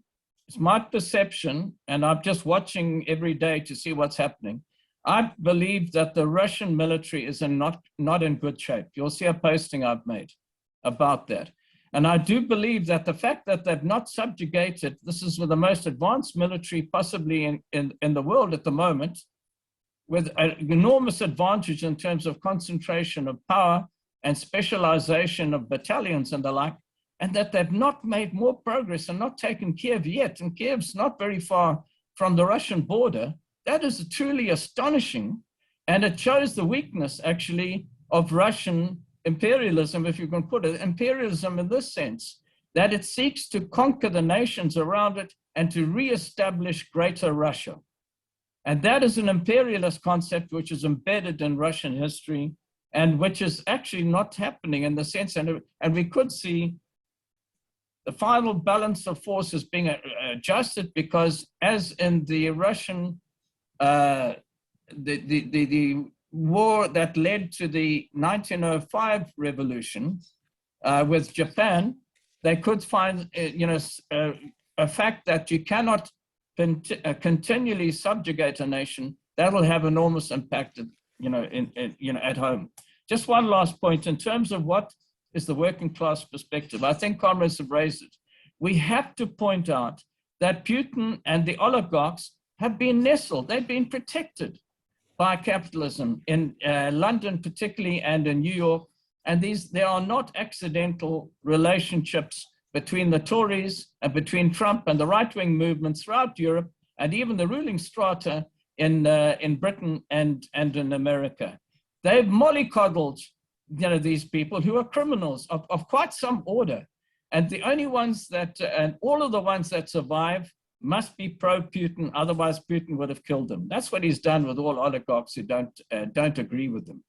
it's my perception, and I'm just watching every day to see what's happening. I believe that the Russian military is not in good shape. You'll see a posting I've made about that. And I do believe that the fact that they've not subjugated, this is with the most advanced military possibly in the world at the moment, with an enormous advantage in terms of concentration of power and specialization of battalions and the like, and that they've not made more progress and not taken Kiev yet. And Kiev's not very far from the Russian border. That is truly astonishing. And it shows the weakness actually of Russian imperialism, if you can put it, imperialism in this sense, that it seeks to conquer the nations around it and to reestablish greater Russia. And that is an imperialist concept which is embedded in Russian history and which is actually not happening in the sense, and we could see the final balance of forces being adjusted, because as in the Russian, the war that led to the 1905 revolution with Japan, they could find, a fact that you cannot continually subjugate a nation. That will have enormous impact, at home. Just one last point in terms of what is the working class perspective. I think comrades have raised it. We have to point out that Putin and the oligarchs have been nestled, they've been protected by capitalism in London particularly and in New York. And there are not accidental relationships between the Tories and between Trump and the right-wing movements throughout Europe and even the ruling strata in Britain and in America. They've mollycoddled, these people who are criminals of quite some order. And the only ones that, and all of the ones that survive must be pro-Putin, otherwise Putin would have killed them. That's what he's done with all oligarchs who don't agree with him.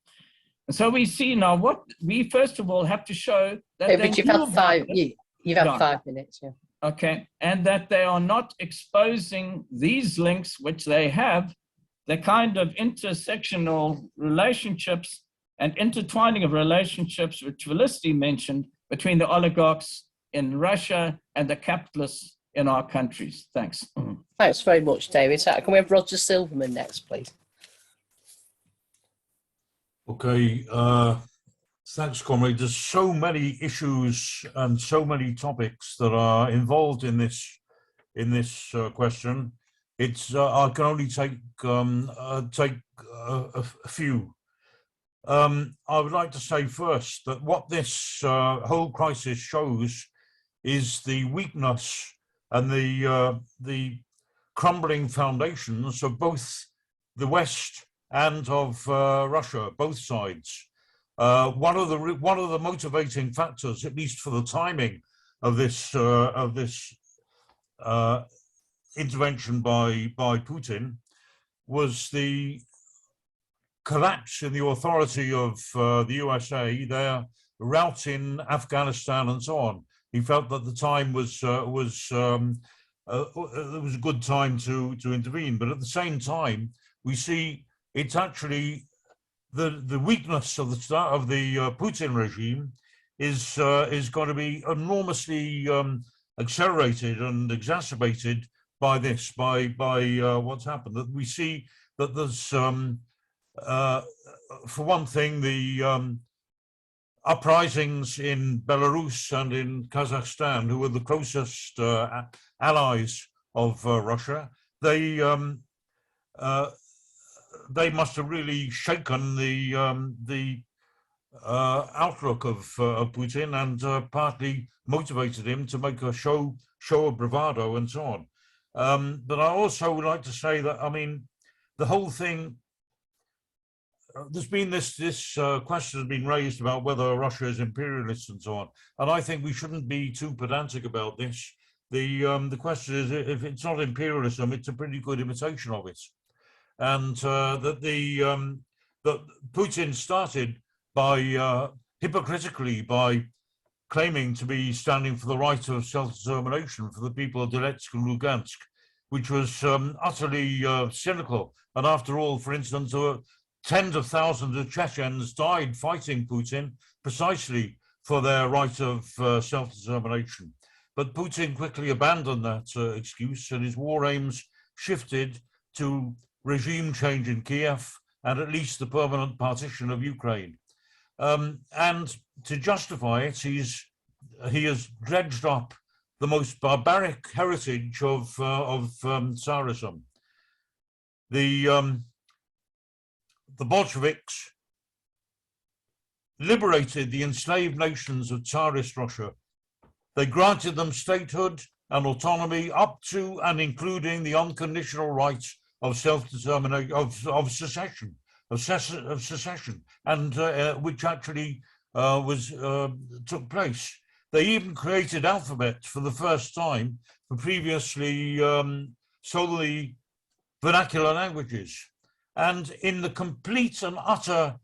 And so we see now what we first of all have to show that but you've had five 5 minutes, yeah. Okay, and that they are not exposing these links, which they have, the kind of intersectional relationships and intertwining of relationships, which Felicity mentioned, between the oligarchs in Russia and the capitalists in our countries. Thanks. Thanks very much, David. So can we have Roger Silverman next, please? Okay, thanks, comrade. There's so many issues and so many topics that are involved in this question. It's I can only take a few. I would like to say first that what this whole crisis shows is the weakness and the crumbling foundations of both the West and of Russia, both sides. One of the motivating factors, at least for the timing of this intervention by Putin, was the collapse in the authority of the USA, their rout in Afghanistan, and so on. He felt that the time was a good time to intervene, but at the same time, we see it's actually the weakness of the Putin regime is going to be enormously accelerated and exacerbated by this, by what's happened. That we see that there's, for one thing, the uprisings in Belarus and in Kazakhstan, who were the closest allies of Russia. They must have really shaken the outlook of Putin and partly motivated him to make a show of bravado and so on. But I also would like to say that, I mean, the whole thing, there's been this question has been raised about whether Russia is imperialist and so on, and I think we shouldn't be too pedantic about this. The question is, if it's not imperialism, it's a pretty good imitation of it. And that Putin started by hypocritically by claiming to be standing for the right of self-determination for the people of Donetsk and Lugansk, which was utterly cynical. And after all, for instance, tens of thousands of Chechens died fighting Putin precisely for their right of self-determination. But Putin quickly abandoned that excuse, and his war aims shifted to regime change in Kiev and at least the permanent partition of Ukraine. And to justify it, he has dredged up the most barbaric heritage of Tsarism. The Bolsheviks liberated the enslaved nations of Tsarist Russia. They granted them statehood and autonomy up to and including the unconditional right of self-determination, of secession, and which actually took place. They even created alphabet for the first time for previously solely vernacular languages. And in the complete and utter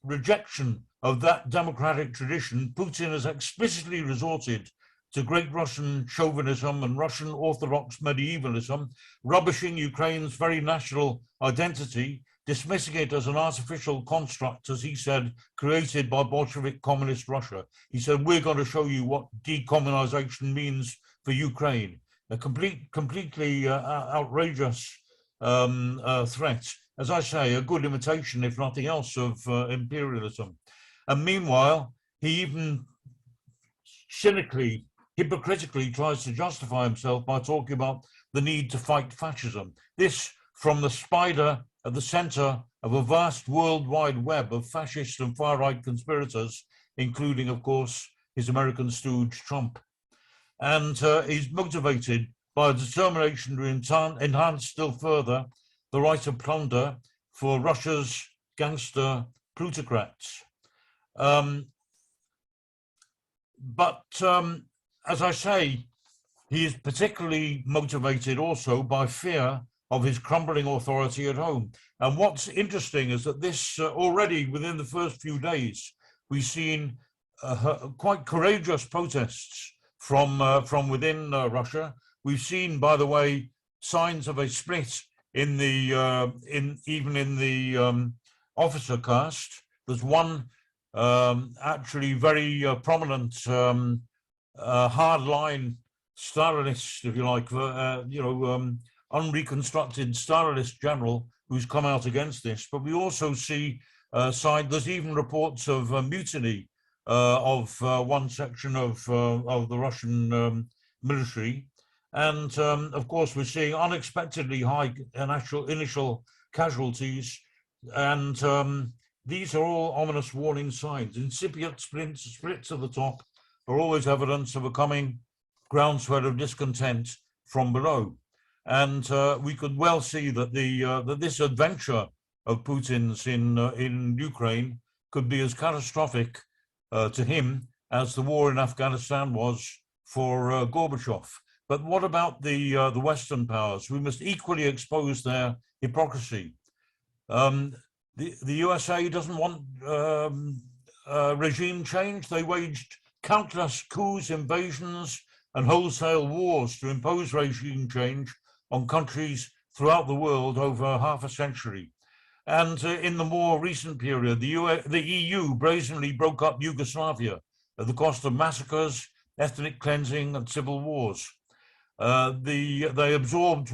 rejection of that democratic tradition, Putin has explicitly resorted to Great Russian chauvinism and Russian Orthodox medievalism, rubbishing Ukraine's very national identity, dismissing it as an artificial construct, as he said, created by Bolshevik communist Russia. He said, we're going to show you what decommunization means for Ukraine. A completely outrageous threat. As I say, a good imitation, if nothing else, of imperialism. And meanwhile, he even cynically hypocritically tries to justify himself by talking about the need to fight fascism. This from the spider at the center of a vast worldwide web of fascist and far-right conspirators, including, of course, his American stooge, Trump. And he's motivated by a determination to enhance still further the right of plunder for Russia's gangster plutocrats. But as I say, he is particularly motivated also by fear of his crumbling authority at home. And what's interesting is that this already within the first few days, we've seen quite courageous protests from within Russia. We've seen, by the way, signs of a split in the even in the officer caste. There's one actually very prominent hardline Stalinist, if you like, unreconstructed Stalinist general who's come out against this. But we also see there's even reports of mutiny of one section of the Russian military. And of course, we're seeing unexpectedly high initial casualties. And these are all ominous warning signs. Incipient splits at the top are always evidence of a coming groundswell of discontent from below. And we could well see that that this adventure of Putin's in Ukraine could be as catastrophic to him as the war in Afghanistan was for Gorbachev. But what about the Western powers? We must equally expose their hypocrisy. The USA doesn't want regime change. They waged countless coups, invasions, and wholesale wars to impose regime change on countries throughout the world over half a century. And in the more recent period, the EU brazenly broke up Yugoslavia at the cost of massacres, ethnic cleansing, and civil wars. They absorbed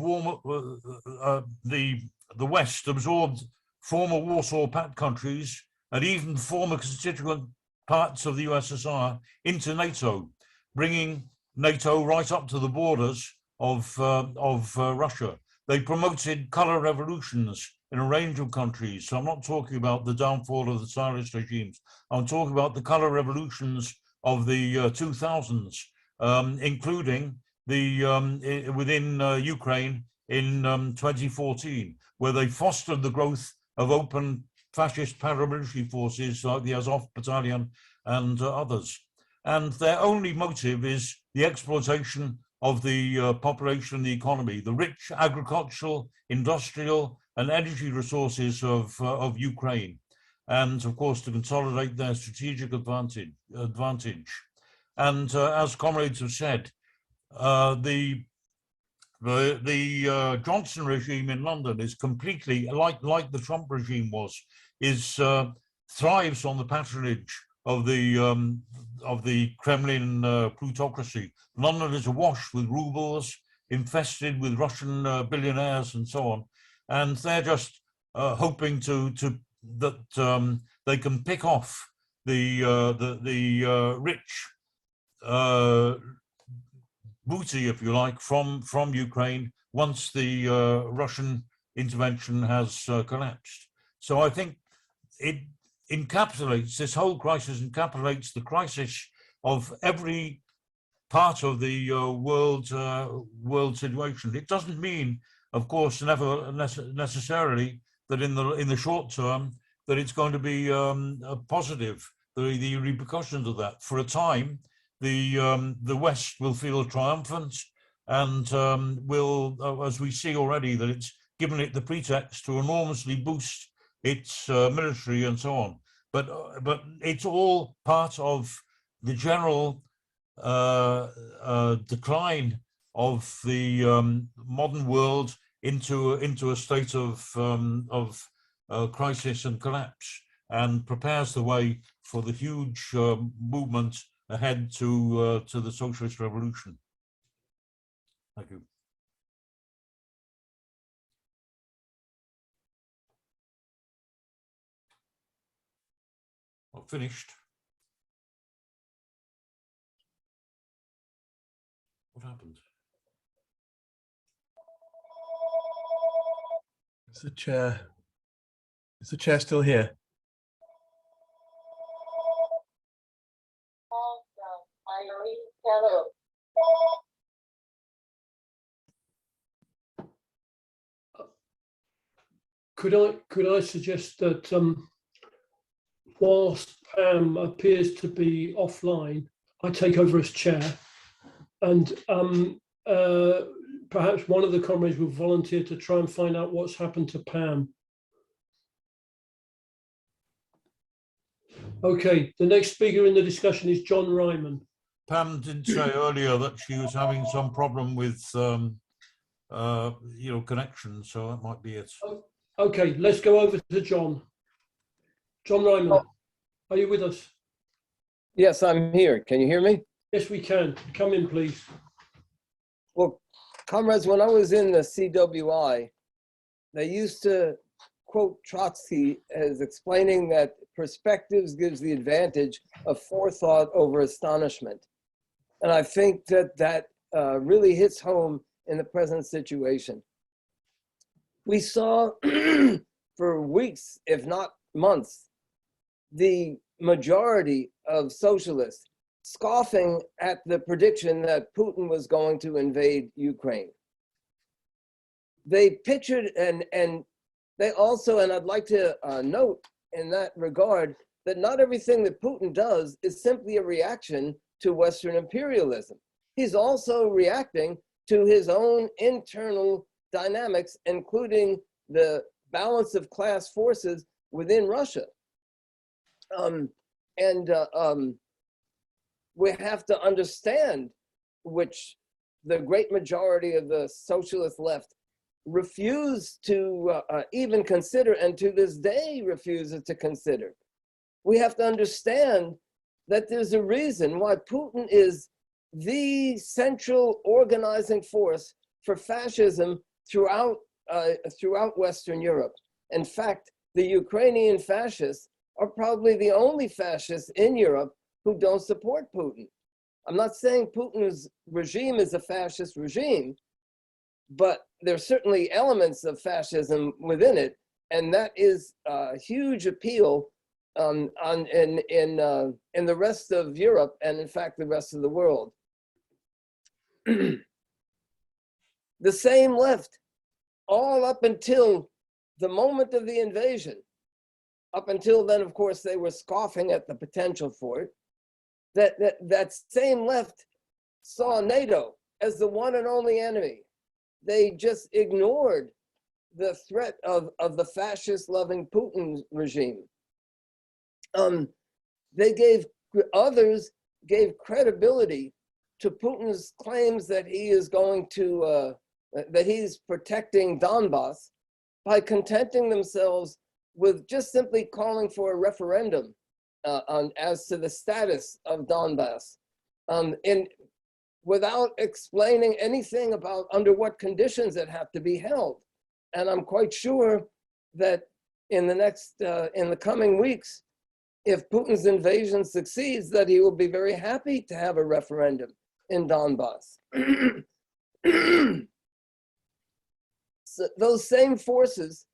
the West absorbed former Warsaw Pact countries and even former constituent parts of the USSR into NATO, bringing NATO right up to the borders of Russia. They promoted color revolutions in a range of countries. So I'm not talking about the downfall of the Tsarist regimes. I'm talking about the color revolutions of the 2000s, including the within Ukraine in 2014, where they fostered the growth of open fascist paramilitary forces like the Azov Battalion and others. And their only motive is the exploitation of the population and the economy, the rich agricultural, industrial, and energy resources of Ukraine, and of course to consolidate their strategic advantage. And as comrades have said, the Johnson regime in London is completely like the Trump regime thrives on the patronage of the Kremlin plutocracy. London is awash with rubles, infested with Russian billionaires and so on, and they're just hoping that they can pick off the rich booty, if you like, from Ukraine once the Russian intervention has collapsed. So I think it encapsulates, this whole crisis encapsulates the crisis of every part of the world situation. It doesn't mean, of course, never necessarily that in the short term that it's going to be positive. The repercussions of that, for a time, the West will feel triumphant, and will, as we see already, that it's given it the pretext to enormously boost its military and so on. But it's all part of the general decline of the modern world into a state of crisis and collapse, and prepares the way for the huge movement ahead to the socialist revolution. Thank you. I've finished. Is the chair still here? Could I suggest that whilst Pam appears to be offline, I take over as chair, and perhaps one of the comrades will volunteer to try and find out what's happened to Pam. Okay, the next speaker in the discussion is John Ryman. Pam did say earlier that she was having some problem with, connection, so that might be it. Okay, let's go over to John. John Ryman, are you with us? Yes, I'm here. Can you hear me? Yes, we can. Come in, please. Well, comrades, when I was in the CWI, they used to quote Trotsky as explaining that perspectives gives the advantage of forethought over astonishment. And I think that really hits home in the present situation. We saw for weeks, if not months, the majority of socialists scoffing at the prediction that Putin was going to invade Ukraine. They pictured, and they also, and I'd like to note in that regard, that not everything that Putin does is simply a reaction to Western imperialism. He's also reacting to his own internal dynamics, including the balance of class forces within Russia. We have to understand, which the great majority of the socialist left refuse to even consider, and to this day refuses to consider. We have to understand that there's a reason why Putin is the central organizing force for fascism throughout Western Europe. In fact, the Ukrainian fascists are probably the only fascists in Europe who don't support Putin. I'm not saying Putin's regime is a fascist regime, but there's certainly elements of fascism within it, and that is a huge appeal in the rest of Europe, and in fact the rest of the world. The same left, all up until the moment of the invasion. Up until then, of course, they were scoffing at the potential for it. That same left saw NATO as the one and only enemy. They just ignored the threat of the fascist-loving Putin regime. Others gave credibility to Putin's claims that he is going to, that he's protecting Donbas by contenting themselves with just simply calling for a referendum as to the status of Donbas, without explaining anything about under what conditions it have to be held. And I'm quite sure that in the coming weeks, if Putin's invasion succeeds, that he will be very happy to have a referendum in Donbas. So those same forces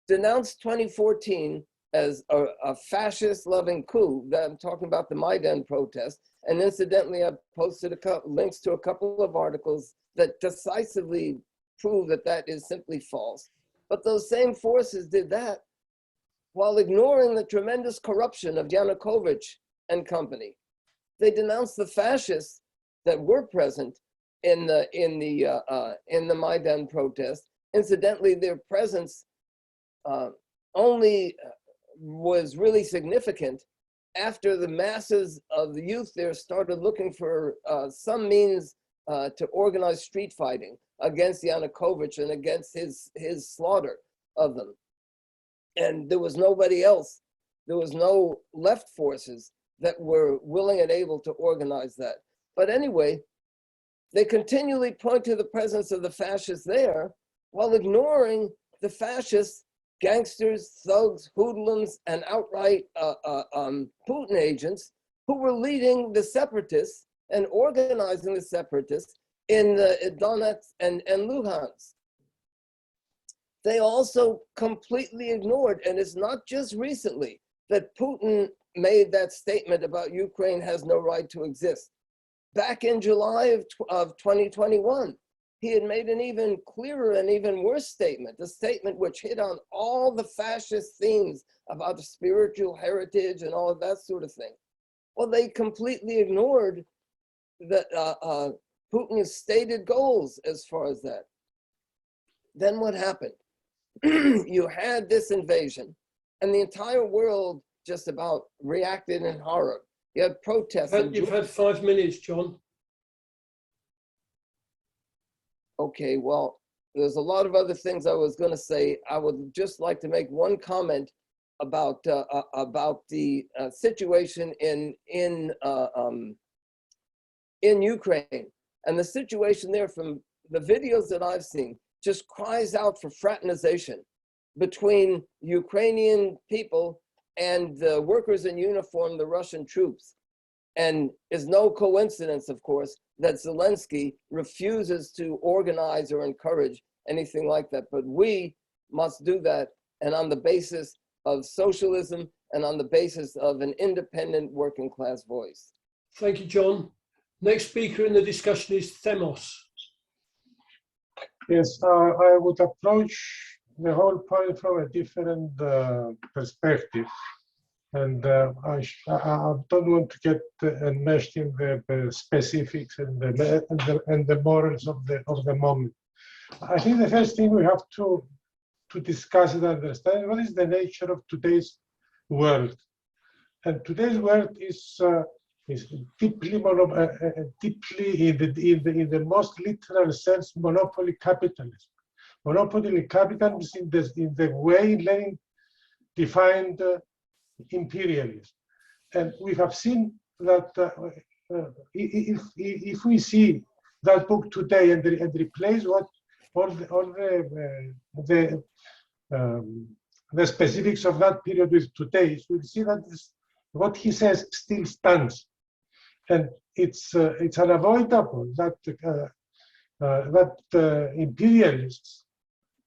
denounced 2014 as a fascist-loving coup. That I'm talking about the Maidan protest. And incidentally, I posted links to a couple of articles that decisively prove that that is simply false. But those same forces did that while ignoring the tremendous corruption of Yanukovych and company. They denounced the fascists that were present in the Maidan protest. Incidentally, their presence only was really significant after the masses of the youth there started looking for some means to organize street fighting against Yanukovych and against his slaughter of them. And there was nobody else. There was no left forces that were willing and able to organize that. But anyway, they continually point to the presence of the fascists there while ignoring the fascists, gangsters, thugs, hoodlums, and outright Putin agents who were leading the separatists and organizing the separatists in Donetsk and Luhansk. they also completely ignored, and it's not just recently that Putin made that statement about Ukraine has no right to exist. Back in July of 2021, he had made an even clearer and even worse statement, a statement which hit on all the fascist themes about the spiritual heritage and all of that sort of thing. Well, they completely ignored Putin's stated goals as far as that. Then what happened? You had this invasion, and the entire world just about reacted in horror. You had protests. You've had 5 minutes, John. Okay, well, there's a lot of other things I was going to say. I would just like to make one comment about the situation in Ukraine, and the situation there. From the videos that I've seen, just cries out for fraternization between Ukrainian people and the workers in uniform, the Russian troops. And it's no coincidence, of course, that Zelensky refuses to organize or encourage anything like that. But we must do that, and on the basis of socialism and on the basis of an independent working class voice. Thank you, John. Next speaker in the discussion is Themos. Yes, I would approach the whole point from a different perspective. And I don't want to get enmeshed in the specifics and the morals of the moment. I think the first thing we have to discuss and understand what is the nature of today's world. And today's world is deeply in the most literal sense monopoly capitalism. Monopoly capitalism in the way Lenin defined imperialism. And we have seen that if we see that book today and replace all the specifics of that period with today's, we'll see that what he says still stands. And it's unavoidable that imperialists,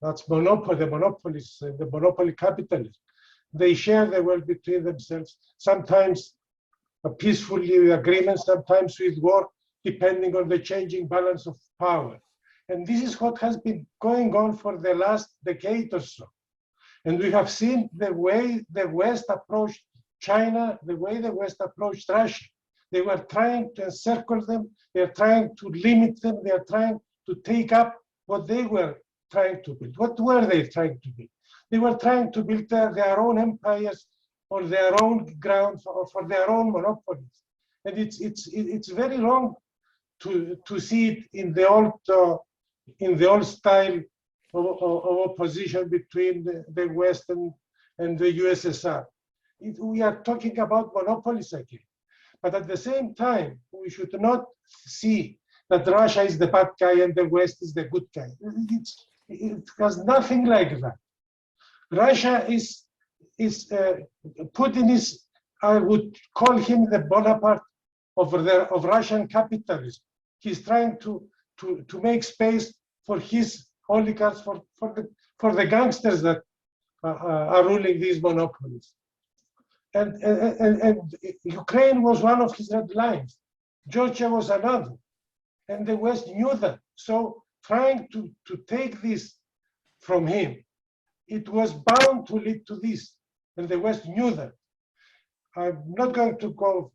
that's the monopolists, the monopoly capitalists, they share the world between themselves, sometimes peacefully with agreements, sometimes with war, depending on the changing balance of power. And this is what has been going on for the last decade or so. And we have seen the way the West approached China, the way the West approached Russia. They were trying to encircle them, they are trying to limit them, they are trying to take up what they were trying to build. What were they trying to build? They were trying to build their own empires on their own ground for their own monopolies. And it's very wrong to see it in the old style of opposition between the West and the USSR. We are talking about monopolies again. But at the same time, we should not see that Russia is the bad guy and the West is the good guy. It has nothing like that. Russia is Putin is, I would call him the Bonaparte of Russian capitalism. He's trying to make space for his oligarchs, for the gangsters that are ruling these monopolies. And Ukraine was one of his red lines. Georgia was another. And the West knew that. So trying to take this from him, it was bound to lead to this. And the West knew that. I'm not going to go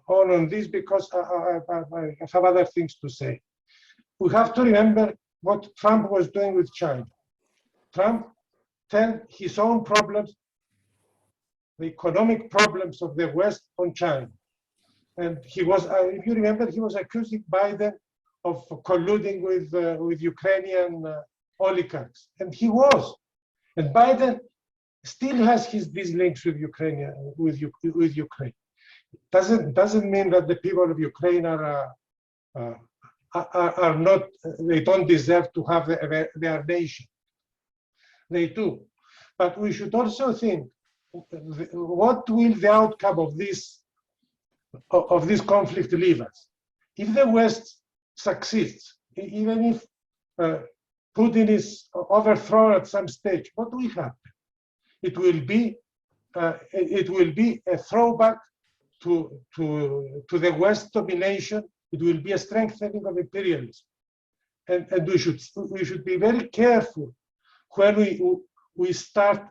on this because I have other things to say. We have to remember what Trump was doing with China. Trump turned his own problems, the economic problems of the West, on China. And he was, if you remember, he was accusing Biden of colluding with Ukrainian oligarchs. And he was. And Biden still has these links with Ukraine. Doesn't mean that the people of Ukraine are not, they don't deserve to have their nation. They do. But we should also think, what will the outcome of this conflict leave us? If the West succeeds, even if Putin is overthrown at some stage, what will happen? It will be a throwback to the West domination. It will be a strengthening of imperialism, and we should be very careful when we start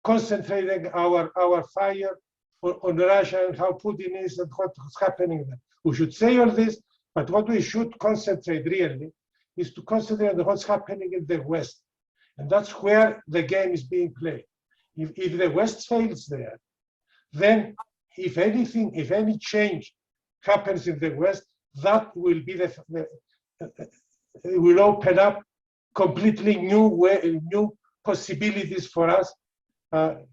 concentrating our fire on Russia and how Putin is and what's happening there. We should say all this, but what we should concentrate really is to concentrate on what's happening in the West. And that's where the game is being played. If the West fails there, then if anything, if any change happens in the West, that will be it will open up completely new possibilities for us for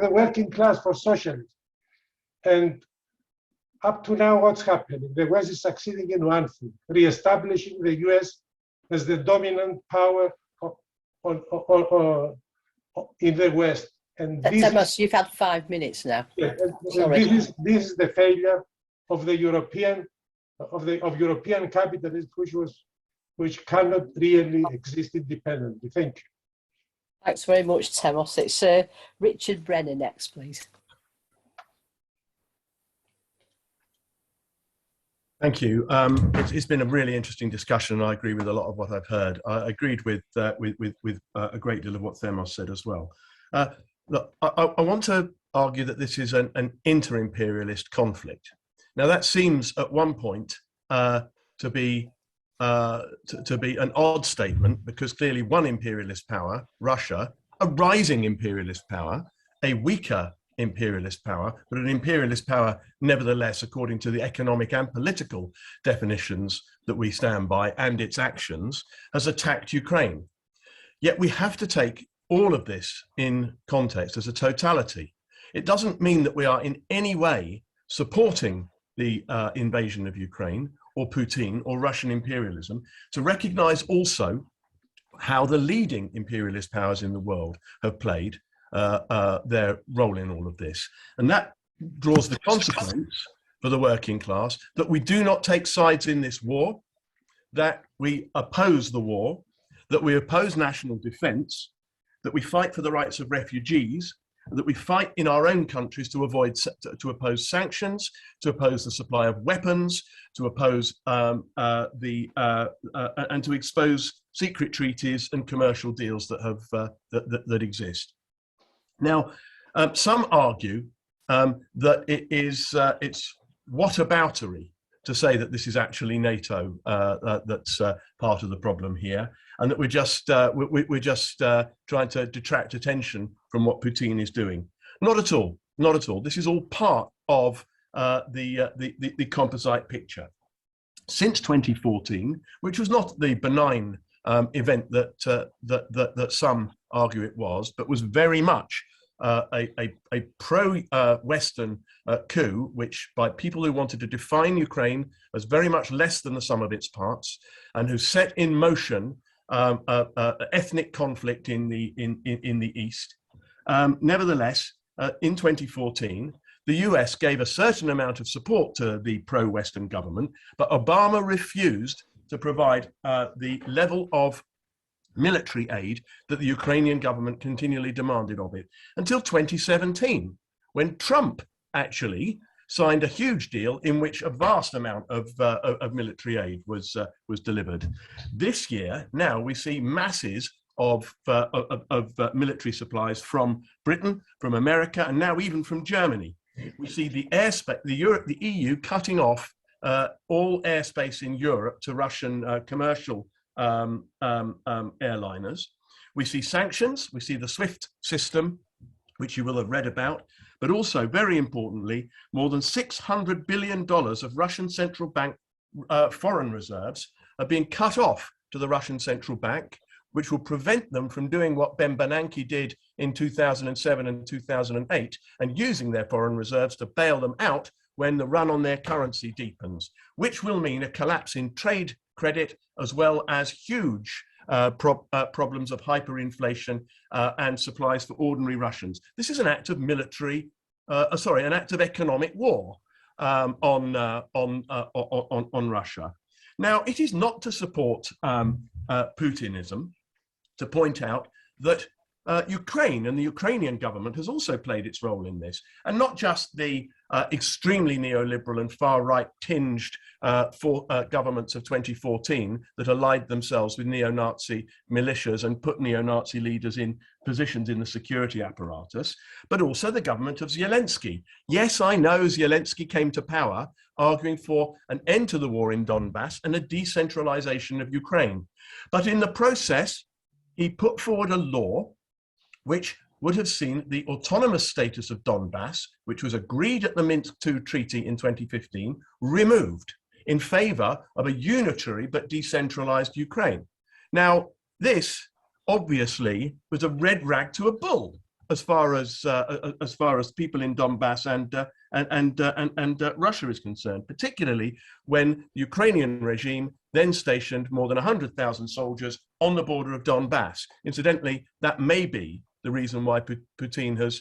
the working class, for socialists. And up to now, what's happening? The West is succeeding in one thing, re-establishing the US as the dominant power in the West. And Thomas, you've had 5 minutes now. Yeah, Sorry. this is the failure of the European capitalism, which cannot really exist independently. Thank you. Thanks very much, Temos. It's Richard Brenner next, please. Thank you. It's been a really interesting discussion. I agree with a lot of what I've heard. I agreed with a great deal of what Themos said as well. Look, I want to argue that this is an inter-imperialist conflict. Now that seems at one point to be an odd statement, because clearly one imperialist power, Russia, a rising imperialist power, a weaker imperialist power, but an imperialist power nevertheless, according to the economic and political definitions that we stand by and its actions, has attacked Ukraine. Yet we have to take all of this in context as a totality. It doesn't mean that we are in any way supporting the invasion of Ukraine or Putin or Russian imperialism, to recognize also how the leading imperialist powers in the world have played their role in all of this. And that draws the consequence for the working class that we do not take sides in this war, that we oppose the war, that we oppose national defense, that we fight for the rights of refugees, that we fight in our own countries to oppose sanctions, to oppose the supply of weapons, to oppose and to expose secret treaties and commercial deals that have that exist. Now, some argue that it's whataboutery to say that this is actually NATO that's part of the problem here, and that we're just trying to detract attention from what Putin is doing. Not at all. Not at all. This is all part of the composite picture. Since 2014, which was not the benign event that some argue it was, but was very much a pro-Western coup, which by people who wanted to define Ukraine as very much less than the sum of its parts, and who set in motion ethnic conflict in the East. Nevertheless, in 2014, the US gave a certain amount of support to the pro-Western government, but Obama refused to provide the level of military aid that the Ukrainian government continually demanded of it until 2017, when Trump actually signed a huge deal in which a vast amount of military aid was delivered. This year, now we see masses of military supplies from Britain, from America, and now even from Germany. We see the EU cutting off all airspace in Europe to Russian commercial airliners. We see sanctions, we see the SWIFT system, which you will have read about, but also, very importantly, more than $600 billion of Russian central bank foreign reserves are being cut off to the Russian central bank, which will prevent them from doing what Ben Bernanke did in 2007 and 2008, and using their foreign reserves to bail them out when the run on their currency deepens, which will mean a collapse in trade credit, as well as huge problems of hyperinflation and supplies for ordinary Russians. This is an act of military, an act of economic war on Russia. Now, it is not to support Putinism to point out that Ukraine and the Ukrainian government has also played its role in this, and not just the extremely neoliberal and far-right tinged governments of 2014 that allied themselves with neo-Nazi militias and put neo-Nazi leaders in positions in the security apparatus, but also the government of Zelensky. Yes, I know Zelensky came to power arguing for an end to the war in Donbas and a decentralization of Ukraine. But in the process, he put forward a law which would have seen the autonomous status of Donbas, which was agreed at the Minsk II Treaty in 2015, removed in favor of a unitary but decentralized Ukraine. Now, this obviously was a red rag to a bull as far as people in Donbas and Russia is concerned, particularly when the Ukrainian regime then stationed more than 100,000 soldiers on the border of Donbas. Incidentally, that may be the reason why Putin has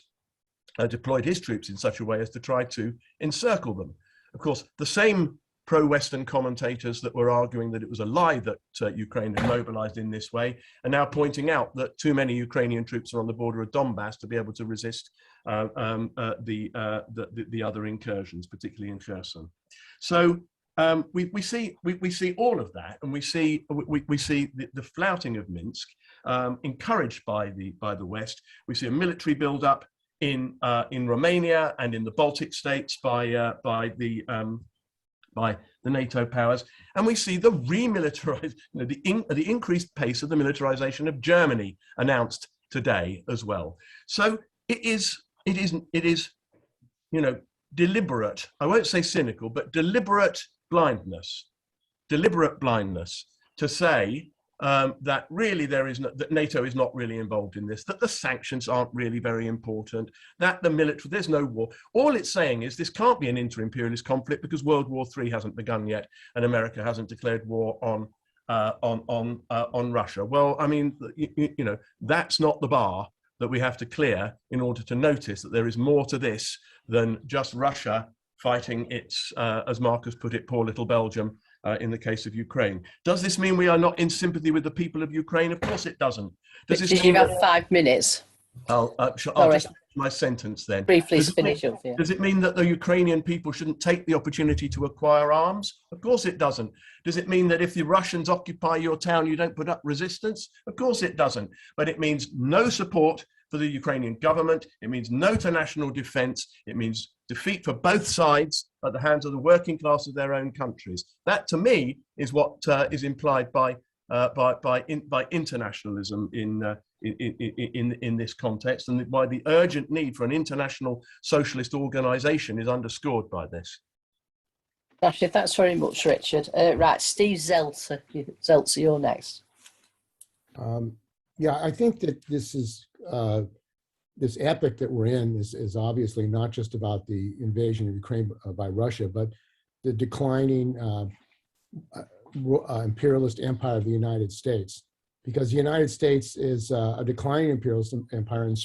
deployed his troops in such a way as to try to encircle them. Of course, the same pro-Western commentators that were arguing that it was a lie that Ukraine had mobilized in this way are now pointing out that too many Ukrainian troops are on the border of Donbas to be able to resist the other incursions, particularly in Kherson. So we see all of that, and we see the flouting of Minsk, encouraged by the West. We see a military build-up in Romania and in the Baltic states by the NATO powers, and we see the remilitarized, the increased pace of the militarization of Germany announced today as well. So it is, deliberate. I won't say cynical, but deliberate blindness to say that really that NATO is not really involved in this, that the sanctions aren't really very important, that the military, there's no war. All it's saying is this can't be an inter-imperialist conflict because World War III hasn't begun yet and America hasn't declared war on Russia. Well, I mean, that's not the bar that we have to clear in order to notice that there is more to this than just Russia fighting its, as Marcus put it, poor little Belgium, in the case of Ukraine. Does this mean we are not in sympathy with the people of Ukraine? Of course it doesn't. Does this mean you have 5 minutes? I'll just finish my sentence then. Briefly finish up. Yeah. Does it mean that the Ukrainian people shouldn't take the opportunity to acquire arms? Of course it doesn't. Does it mean that if the Russians occupy your town, you don't put up resistance? Of course it doesn't. But it means no support for the Ukrainian government. It means no to national defense. It means defeat for both sides at the hands of the working class of their own countries. That, to me, is what is implied by internationalism in this context, and why the urgent need for an international socialist organisation is underscored by this. Actually, thanks very much, Richard. Right, Steve Zeltzer. Zeltzer, you're next. Yeah, I think that this is this epoch that we're in is obviously not just about the invasion of Ukraine by Russia, but the declining imperialist empire of the United States. Because the United States is a declining imperialist empire, and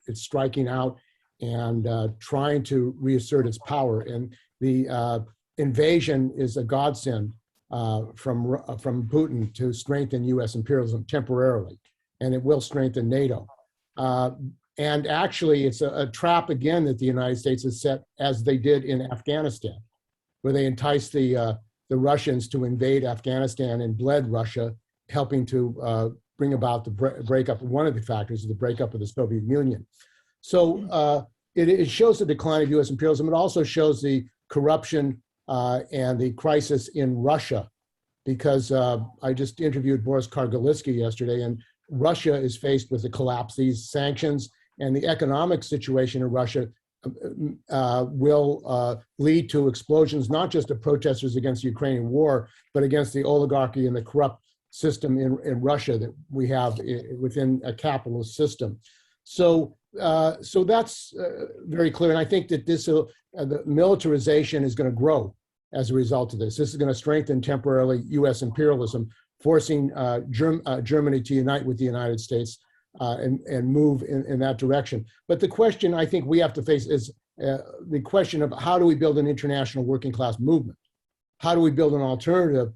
it's striking out and trying to reassert its power. And the invasion is a godsend from Putin to strengthen U.S. imperialism temporarily, and it will strengthen NATO. And actually, it's a trap again that the United States has set, as they did in Afghanistan, where they enticed the Russians to invade Afghanistan and bled Russia, helping to bring about the breakup. One of the factors is the breakup of the Soviet Union. So it shows the decline of U.S. imperialism. It also shows the corruption and the crisis in Russia, because I just interviewed Boris Kargalinsky yesterday, and Russia is faced with the collapse, these sanctions, and the economic situation in Russia will lead to explosions, not just of protesters against the Ukrainian war, but against the oligarchy and the corrupt system in Russia that we have within a capitalist system. So that's very clear. And I think that the militarization is going to grow as a result of this. This is going to strengthen temporarily U.S. imperialism, forcing Germany to unite with the United States and move in that direction. But the question I think we have to face is the question of how do we build an international working class movement? How do we build an alternative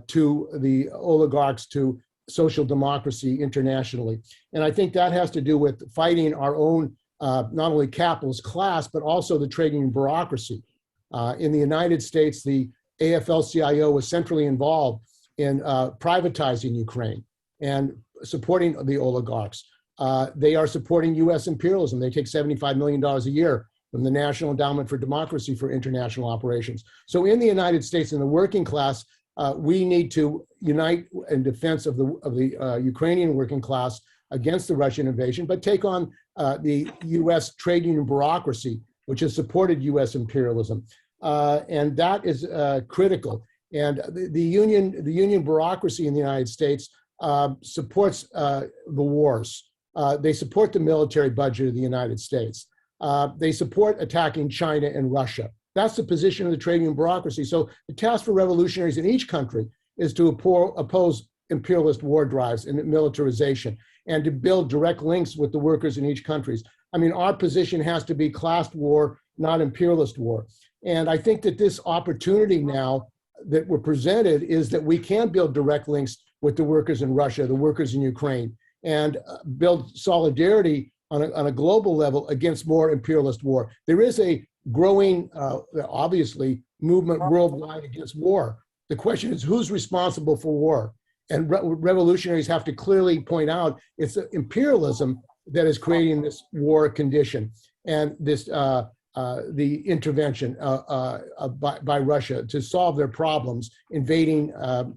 to the oligarchs, to social democracy internationally. And I think that has to do with fighting our own, not only capitalist class, but also the trade union bureaucracy. In the United States, the AFL-CIO was centrally involved in privatizing Ukraine and supporting the oligarchs. They are supporting US imperialism. They take $75 million a year from the National Endowment for Democracy for international operations. So in the United States, in the working class, we need to unite in defense of the Ukrainian working class against the Russian invasion, but take on the US trade union bureaucracy, which has supported US imperialism. And that is critical. And the union bureaucracy in the United States supports the wars. They support the military budget of the United States. They support attacking China and Russia. That's the position of the trade union bureaucracy. So the task for revolutionaries in each country is to oppose imperialist war drives and militarization, and to build direct links with the workers in each country. I mean, our position has to be class war, not imperialist war. And I think that this opportunity now that we're presented is that we can build direct links with the workers in Russia, the workers in Ukraine, and build solidarity on a global level against more imperialist war. There is a growing, obviously, movement worldwide against war. The question is, who's responsible for war? And revolutionaries have to clearly point out it's imperialism that is creating this war condition and this the intervention by Russia to solve their problems, invading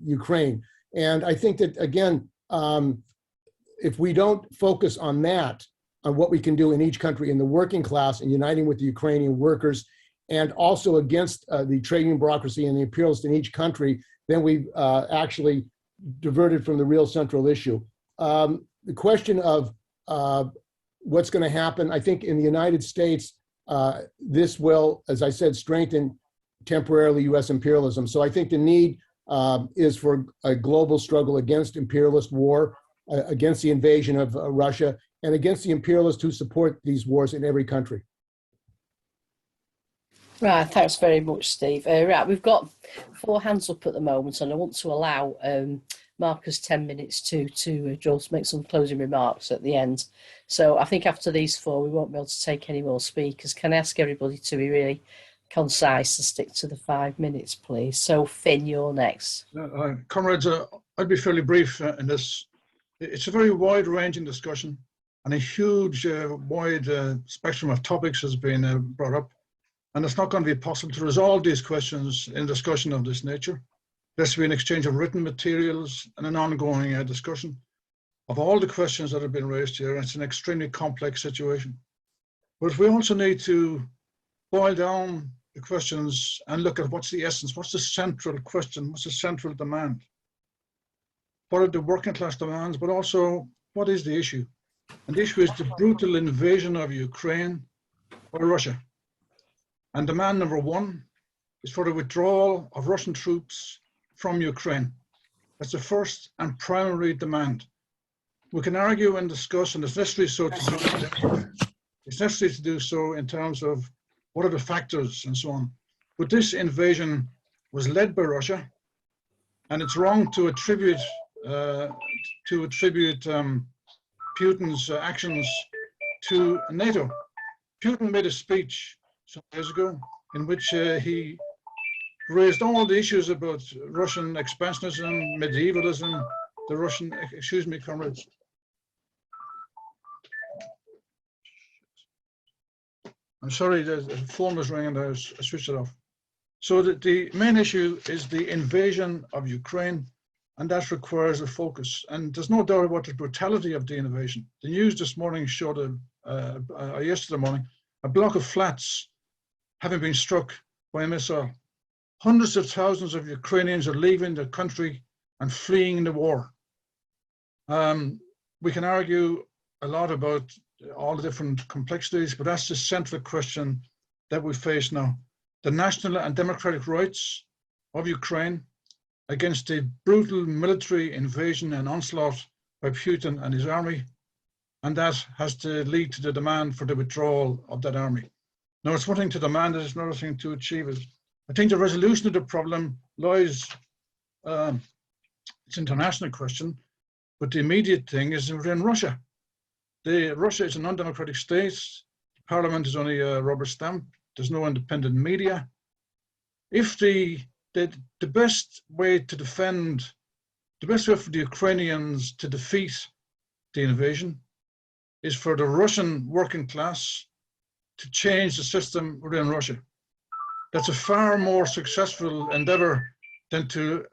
Ukraine. And I think that, again, if we don't focus on that, on what we can do in each country in the working class and uniting with the Ukrainian workers, and also against the trade union bureaucracy and the imperialists in each country, then we've actually diverted from the real central issue. The question of what's going to happen, I think in the United States, this will, as I said, strengthen temporarily US imperialism. So I think the need is for a global struggle against imperialist war, against the invasion of Russia, and against the imperialists who support these wars in every country. Right, thanks very much, Steve. Right, we've got 4 hands up at the moment, and I want to allow Marcus 10 minutes to just make some closing remarks at the end. So I think after these 4, we won't be able to take any more speakers. Can I ask everybody to be really concise and stick to the 5 minutes, please? So Finn, you're next. Comrades, I'd be fairly brief in this. It's a very wide-ranging discussion, and a huge, wide spectrum of topics has been brought up. And it's not going to be possible to resolve these questions in discussion of this nature. There has to be an exchange of written materials and an ongoing discussion of all the questions that have been raised here. It's an extremely complex situation. But we also need to boil down the questions and look at what's the essence, what's the central question, what's the central demand? What are the working class demands, but also what is the issue? And the issue is the brutal invasion of Ukraine by Russia. And demand number 1 is for the withdrawal of Russian troops from Ukraine. That's the first and primary demand. We can argue and discuss, and it's necessary to do so in terms of what are the factors and so on. But this invasion was led by Russia, and it's wrong to attribute Putin's actions to NATO. Putin made a speech some years ago in which he raised all the issues about Russian expansionism, medievalism, the Russian, excuse me, comrades. I'm sorry, the phone was ringing and I switched it off. So the main issue is the invasion of Ukraine, and that requires a focus. And there's no doubt about the brutality of the invasion. The news this morning showed, yesterday morning, a block of flats having been struck by a missile. Hundreds of thousands of Ukrainians are leaving the country and fleeing the war. We can argue a lot about all the different complexities, but that's the central question that we face now. The national and democratic rights of Ukraine against the brutal military invasion and onslaught by Putin and his army, and that has to lead to the demand for the withdrawal of that army. Now, it's one thing to demand it, it's another thing to achieve it. I think the resolution of the problem lies it's an international question, but the immediate thing is within Russia. Russia is an undemocratic state. Parliament is only a rubber stamp. There's no independent media. If the best way to defend, the best way for the Ukrainians to defeat the invasion is for the Russian working class to change the system within Russia. That's a far more successful endeavor than to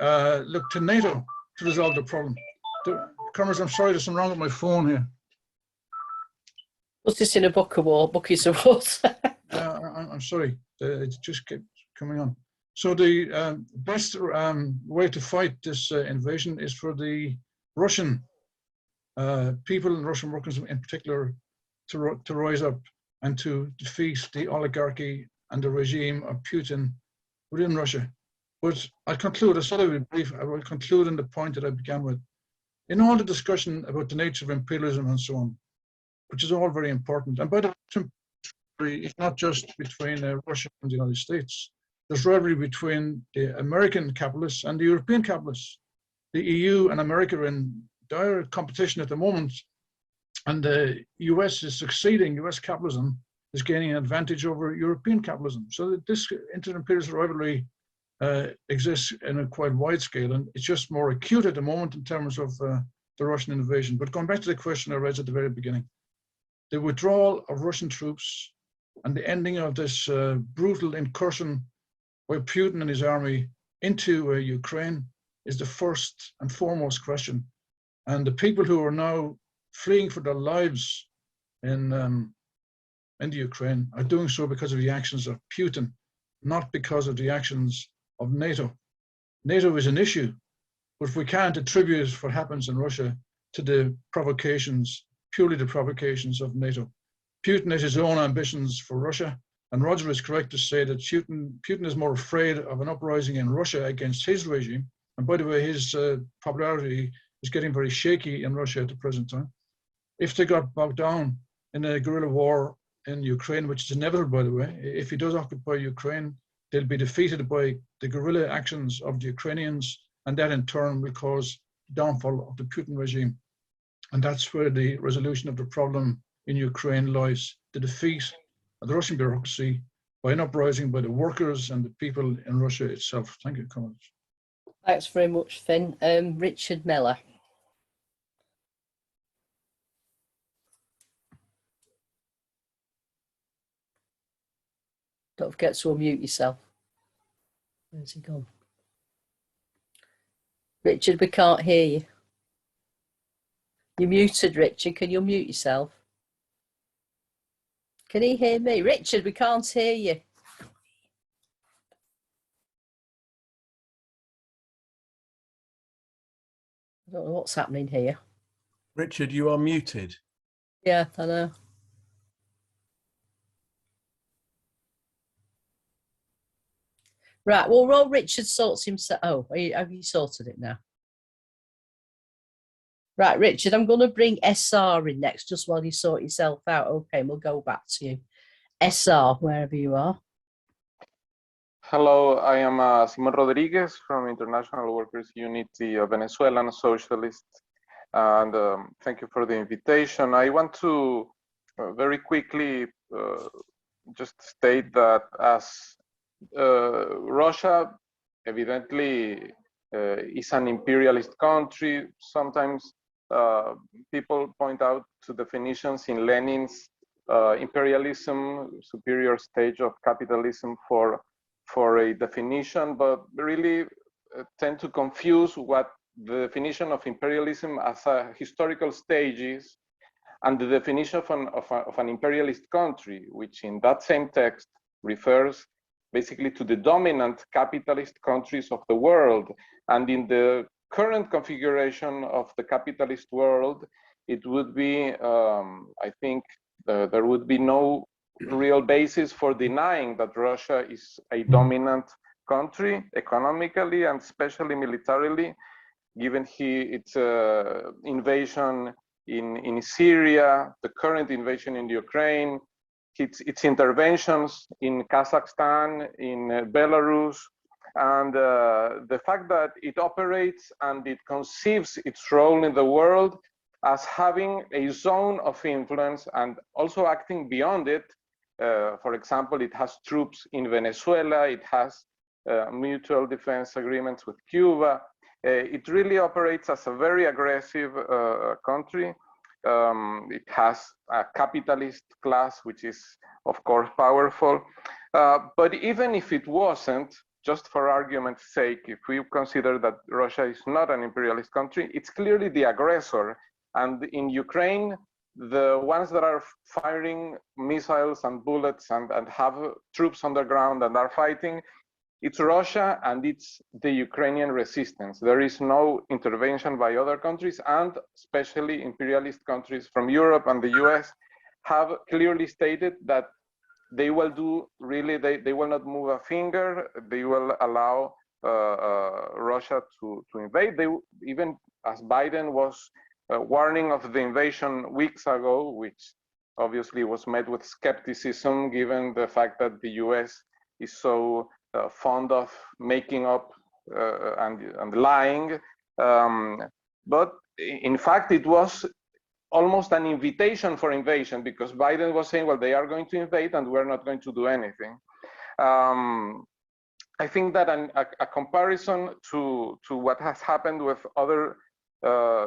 look to NATO to resolve the problem. Comrades, I'm sorry, there's something wrong with my phone here. Was this in a buckets of water? I'm sorry, it just kept coming on. So the best way to fight this invasion is for the Russian people and Russian workers in particular to rise up and to defeat the oligarchy and the regime of Putin within Russia. But I conclude, I said I would be brief, I will conclude in the point that I began with. In all the discussion about the nature of imperialism and so on, which is all very important, and by the way, it's not just between Russia and the United States. There's rivalry between the American capitalists and the European capitalists. The EU and America are in dire competition at the moment, and the US is succeeding. US capitalism is gaining an advantage over European capitalism. So this inter-imperialist rivalry exists in a quite wide scale, and it's just more acute at the moment in terms of the Russian invasion. But going back to the question I raised at the very beginning, the withdrawal of Russian troops and the ending of this brutal incursion by Putin and his army into Ukraine is the first and foremost question. And the people who are now fleeing for their lives in the Ukraine are doing so because of the actions of Putin, not because of the actions of NATO. NATO is an issue, but we can't attribute what happens in Russia to the provocations, purely the provocations of NATO. Putin has his own ambitions for Russia, and Roger is correct to say that Putin is more afraid of an uprising in Russia against his regime. And by the way, his popularity is getting very shaky in Russia at the present time. If they got bogged down in a guerrilla war in Ukraine, which is inevitable, by the way, if he does occupy Ukraine, they'll be defeated by the guerrilla actions of the Ukrainians, and that in turn will cause the downfall of the Putin regime. And that's where the resolution of the problem in Ukraine lies, the defeat of the Russian bureaucracy by an uprising by the workers and the people in Russia itself. Thank you, comrades. Thanks very much, Finn. Richard Miller. Don't forget to unmute yourself. Where's he gone? Richard, we can't hear you. You're muted, Richard. Can you unmute yourself? Can he hear me? Richard, we can't hear you. I don't know what's happening here. Richard, you are muted. Yeah, I know. Right, well, while Richard sorts himself... Oh, have you sorted it now? Right, Richard, I'm going to bring SR in next, just while you sort yourself out. Okay, we'll go back to you. SR, wherever you are. Hello, I am Simon Rodriguez from International Workers Unity, a Venezuelan socialist. And thank you for the invitation. I want to very quickly just state that as Russia evidently is an imperialist country, sometimes people point out to definitions in Lenin's imperialism, superior stage of capitalism for a definition, but really tend to confuse what the definition of imperialism as a historical stage is and the definition of an imperialist country, which in that same text refers basically to the dominant capitalist countries of the world. And in the current configuration of the capitalist world, it would be, I think, there would be no real basis for denying that Russia is a dominant country economically and especially militarily, given its invasion in Syria, the current invasion in Ukraine, its interventions in Kazakhstan, in Belarus, And the fact that it operates and it conceives its role in the world as having a zone of influence and also acting beyond it. For example, it has troops in Venezuela, it has mutual defense agreements with Cuba. It really operates as a very aggressive country. It has a capitalist class, which is, of course, powerful. But even if it wasn't, just for argument's sake, if we consider that Russia is not an imperialist country, it's clearly the aggressor. And in Ukraine, the ones that are firing missiles and bullets and have troops on the ground and are fighting, it's Russia and it's the Ukrainian resistance. There is no intervention by other countries, and especially imperialist countries from Europe and the US have clearly stated that they will do really, they will not move a finger. They will allow Russia to invade. They, even as Biden was warning of the invasion weeks ago, which obviously was met with skepticism given the fact that the US is so fond of making up and lying. But in fact, it was almost an invitation for invasion, because Biden was saying, well, they are going to invade and we're not going to do anything. I think that a comparison to what has happened with other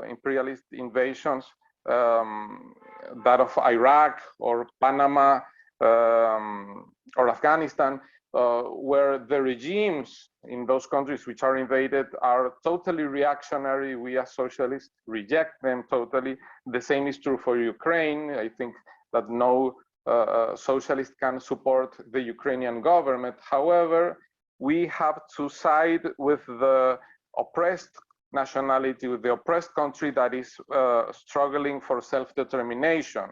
imperialist invasions, that of Iraq or Panama or Afghanistan, where the regimes in those countries which are invaded are totally reactionary. We as socialists reject them totally. The same is true for Ukraine. I think that no socialist can support the Ukrainian government. However, we have to side with the oppressed nationality, with the oppressed country that is struggling for self-determination.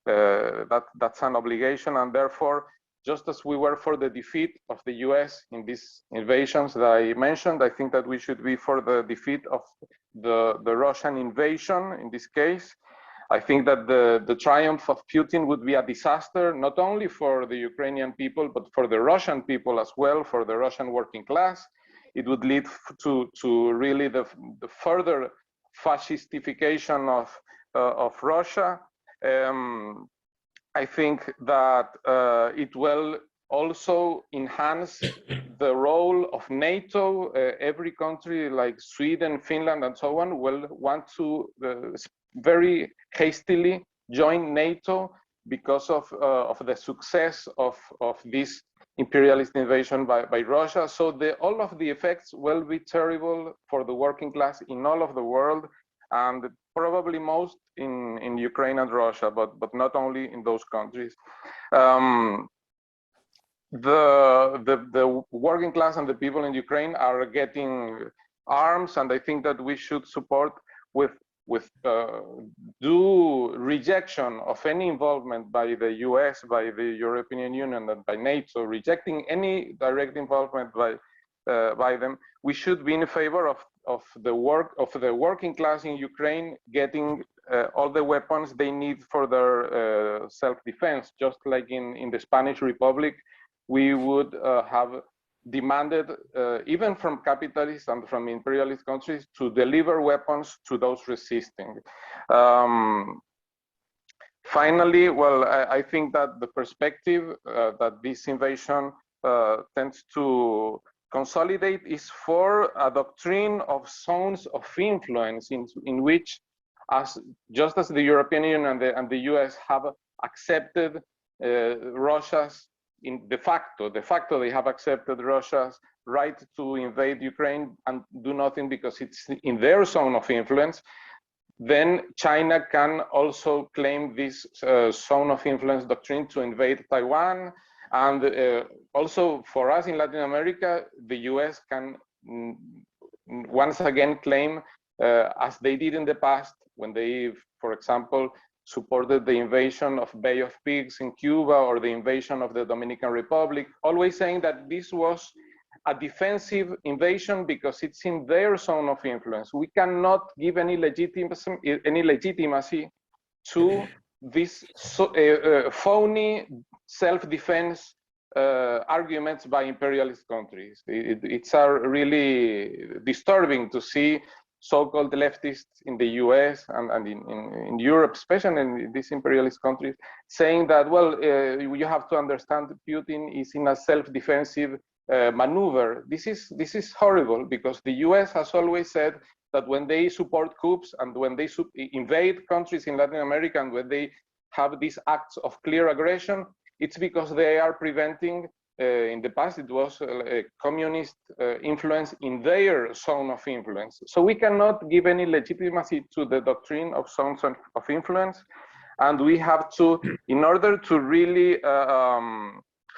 That's an obligation, and therefore, just as we were for the defeat of the US in these invasions that I mentioned, I think that we should be for the defeat of the Russian invasion in this case. I think that the triumph of Putin would be a disaster, not only for the Ukrainian people, but for the Russian people as well, for the Russian working class. It would lead to really the further fascistification of Russia. I think that it will also enhance the role of NATO. Every country like Sweden, Finland, and so on will want to very hastily join NATO because of the success of this imperialist invasion by Russia. So all of the effects will be terrible for the working class in all of the world, and probably most in Ukraine and Russia, but not only in those countries. The working class and the people in Ukraine are getting arms, and I think that we should support with due rejection of any involvement by the US, by the European Union, and by NATO, rejecting any direct involvement by them. We should be in favor of the working class in Ukraine getting all the weapons they need for their self-defense, just like in the Spanish Republic. We would have demanded, even from capitalists and from imperialist countries, to deliver weapons to those resisting. Finally, well, I think that the perspective that this invasion tends to consolidate is for a doctrine of zones of influence in which, just as the European Union and the US have accepted Russia's de facto they have accepted Russia's right to invade Ukraine and do nothing because it's in their zone of influence, then China can also claim this zone of influence doctrine to invade Taiwan. And also for us in Latin America, the US can once again claim, as they did in the past, when they, for example, supported the invasion of Bay of Pigs in Cuba or the invasion of the Dominican Republic, always saying that this was a defensive invasion because it's in their zone of influence. We cannot give any legitimacy to this phony self-defense arguments by imperialist countries. It's really disturbing to see so-called leftists in the US and in Europe, especially in these imperialist countries, saying that, well, you have to understand Putin is in a self-defensive maneuver. This is horrible, because the US has always said that when they support coups and when they invade countries in Latin America and when they have these acts of clear aggression, it's because they are preventing, in the past it was a communist influence in their zone of influence. So we cannot give any legitimacy to the doctrine of zones of influence. And we have to, in order to really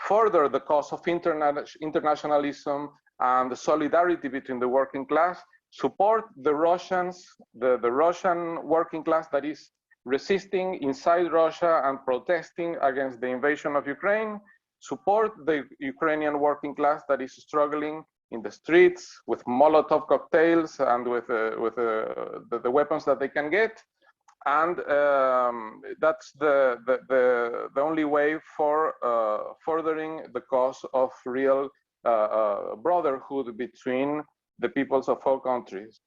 further the cause of internationalism and the solidarity between the working class, support the Russians, the Russian working class that is resisting inside Russia and protesting against the invasion of Ukraine, support the Ukrainian working class that is struggling in the streets with Molotov cocktails and with the weapons that they can get. And that's the only way for furthering the cause of real brotherhood between the peoples of all countries.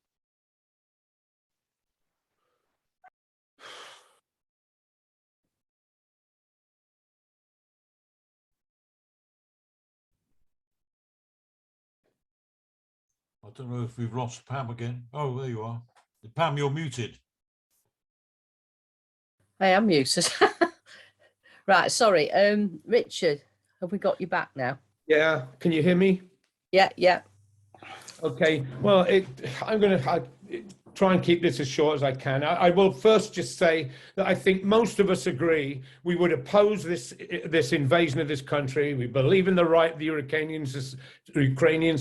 I don't know if we've lost Pam again. Oh, there you are. Pam, you're muted. I am muted. Right, sorry. Richard, have we got you back now? Yeah, can you hear me? Yeah. Okay, well, I'm going to try and keep this as short as I can. I will first just say that I think most of us agree we would oppose this invasion of this country. We believe in the right of the Ukrainians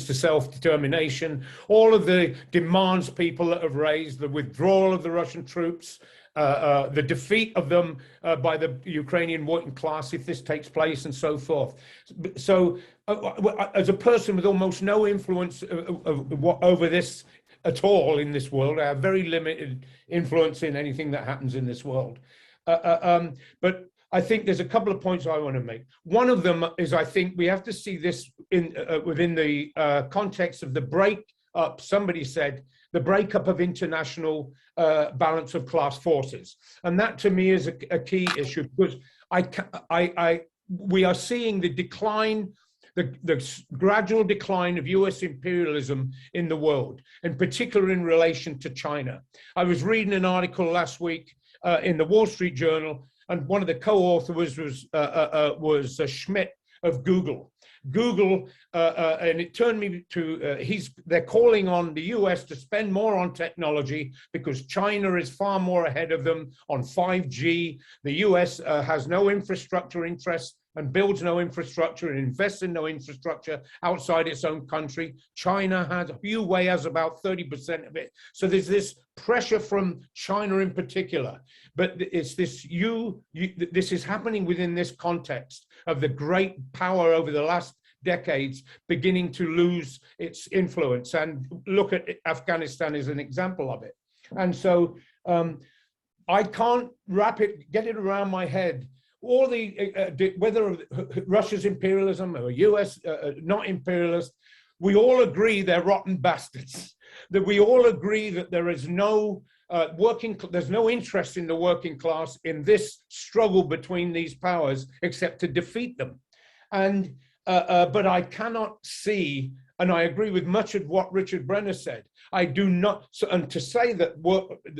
to self-determination, all of the demands people that have raised, the withdrawal of the Russian troops, the defeat of them by the Ukrainian working class if this takes place, and so forth. So as a person with almost no influence over this at all in this world, I have very limited influence in anything that happens in this world. But I think there's a couple of points I want to make. One of them is I think we have to see this within the context of the breakup, somebody said, the breakup of international balance of class forces. And that to me is a key issue, because we are seeing the decline, the gradual decline of US imperialism in the world, in particular in relation to China. I was reading an article last week in the Wall Street Journal, and one of the co-authors was Schmidt of Google. And it turned me to, they're calling on the US to spend more on technology because China is far more ahead of them on 5G. The US has no infrastructure interest and builds no infrastructure and invests in no infrastructure outside its own country. China has, Huawei has about 30% of it. So there's this pressure from China in particular, but it's this, this is happening within this context of the great power over the last decades beginning to lose its influence. And look at Afghanistan as an example of it. And so I can't get it around my head all the whether Russia's imperialism or US not imperialist, we all agree they're rotten bastards. That we all agree that there is no there's no interest in the working class in this struggle between these powers except to defeat them. And but I cannot see, and I agree with much of what Richard Brenner said. I do not, and to say that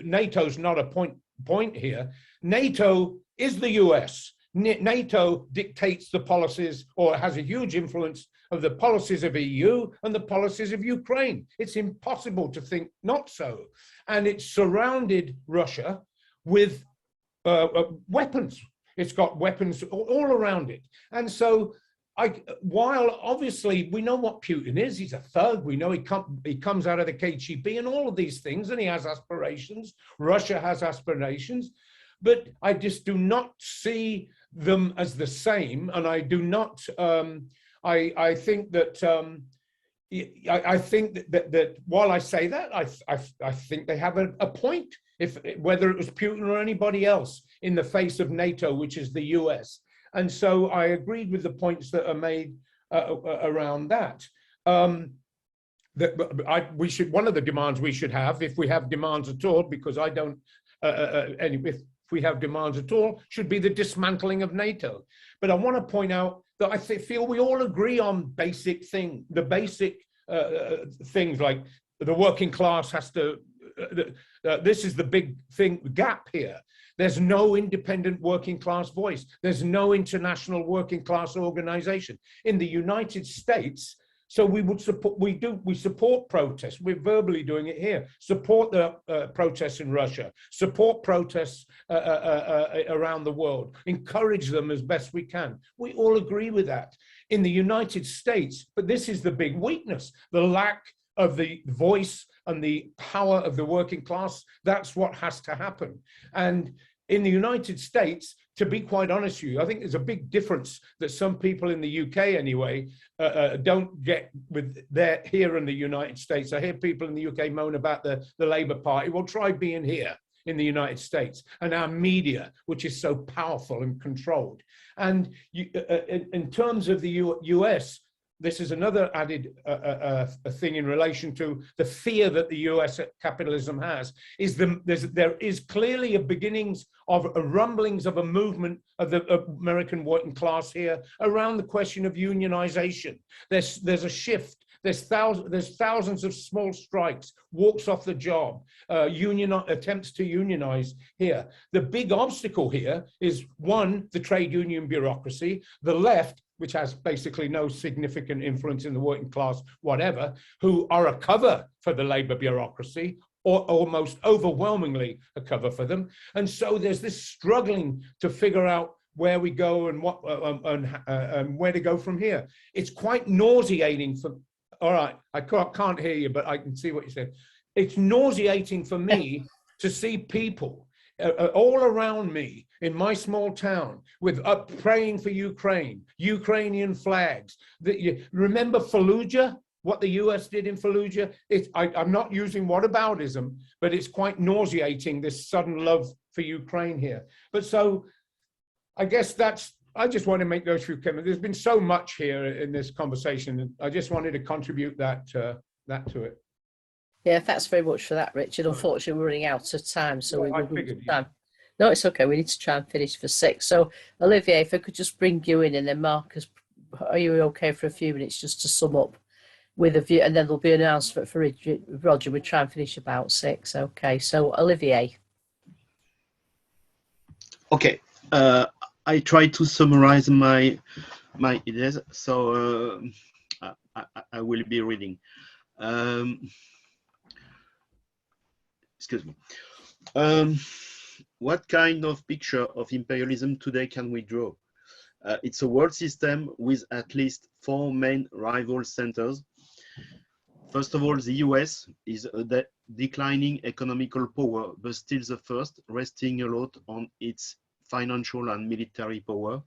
NATO's not a point here. NATO is the US. NATO dictates the policies, or has a huge influence of the policies of EU and the policies of Ukraine. It's impossible to think not so. And it's surrounded Russia with weapons. It's got weapons all around it. And so while obviously we know what Putin is, he's a thug, we know he comes out of the KGB and all of these things, and he has aspirations. Russia has aspirations, but I just do not see them as the same. And I do not, I think that, I think that while I say that, I think they have a point, whether it was Putin or anybody else in the face of NATO, which is the US. And so I agreed with the points that are made around that. We should, one of the demands we should have, if we have demands at all, because I don't, if we have demands at all, should be the dismantling of NATO. But I want to point out that I feel we all agree on basic things, the basic things like the working class has to, this is the big thing, gap here. There's no independent working class voice. There's no international working class organization. In the United States, so we would support, we support protests. We're verbally doing it here. Support the protests in Russia. Support protests around the world. Encourage them as best we can. We all agree with that. In the United States, but this is the big weakness, the lack of the voice and the power of the working class. That's what has to happen. And in the United States, to be quite honest with you, I think there's a big difference that some people in the UK anyway don't get with here in the United States. I hear people in the UK moan about the Labour Party. Well, try being here in the United States and our media, which is so powerful and controlled. And in terms of the US, this is another added thing in relation to the fear that the US capitalism has, is there is clearly a beginnings of rumblings of a movement of the American working class here around the question of unionization. There's a shift. There's thousands of small strikes, walks off the job, attempts to unionize here. The big obstacle here is, one, the trade union bureaucracy, the left, which has basically no significant influence in the working class, whatever, who are a cover for the labor bureaucracy, or almost overwhelmingly a cover for them. And so there's this struggling to figure out where we go and what and where to go from here. It's quite nauseating for, all right, I can't hear you, but I can see what you said. It's nauseating for me to see people all around me in my small town with praying for Ukraine, Ukrainian flags. Remember Fallujah, what the US did in Fallujah? I'm not using whataboutism, but it's quite nauseating, this sudden love for Ukraine here. But so I guess I just want to make those few comments. There's been so much here in this conversation, and I just wanted to contribute that to it. Yeah, thanks very much for that, Richard. Unfortunately, we're running out of time, so Well, we I will figured, time. No, it's okay. We need to try and finish for 6. So, Olivier, if I could just bring you in, and then Marcus, are you okay for a few minutes just to sum up with a view, and then there'll be an announcement for Roger. We'll try and finish about 6. Okay, so Olivier. Okay, I try to summarize my ideas, so I will be reading. Excuse me. What kind of picture of imperialism today can we draw? It's a world system with at least 4 main rival centers. First of all, the US is a declining economical power, but still the first, resting a lot on its financial and military power.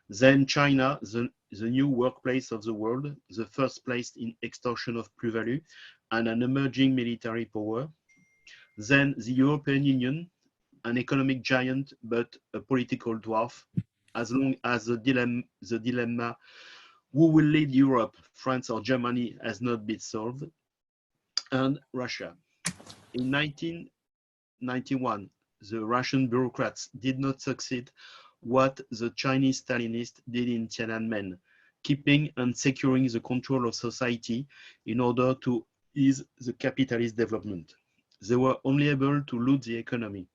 Then China, the new workplace of the world, the first place in extortion of plus-value and an emerging military power. Then the European Union, an economic giant, but a political dwarf, as long as the dilemma who will lead Europe, France or Germany, has not been solved. And Russia. In 1991, the Russian bureaucrats did not succeed what the Chinese Stalinists did in Tiananmen, keeping and securing the control of society in order to ease the capitalist development. They were only able to loot the economy.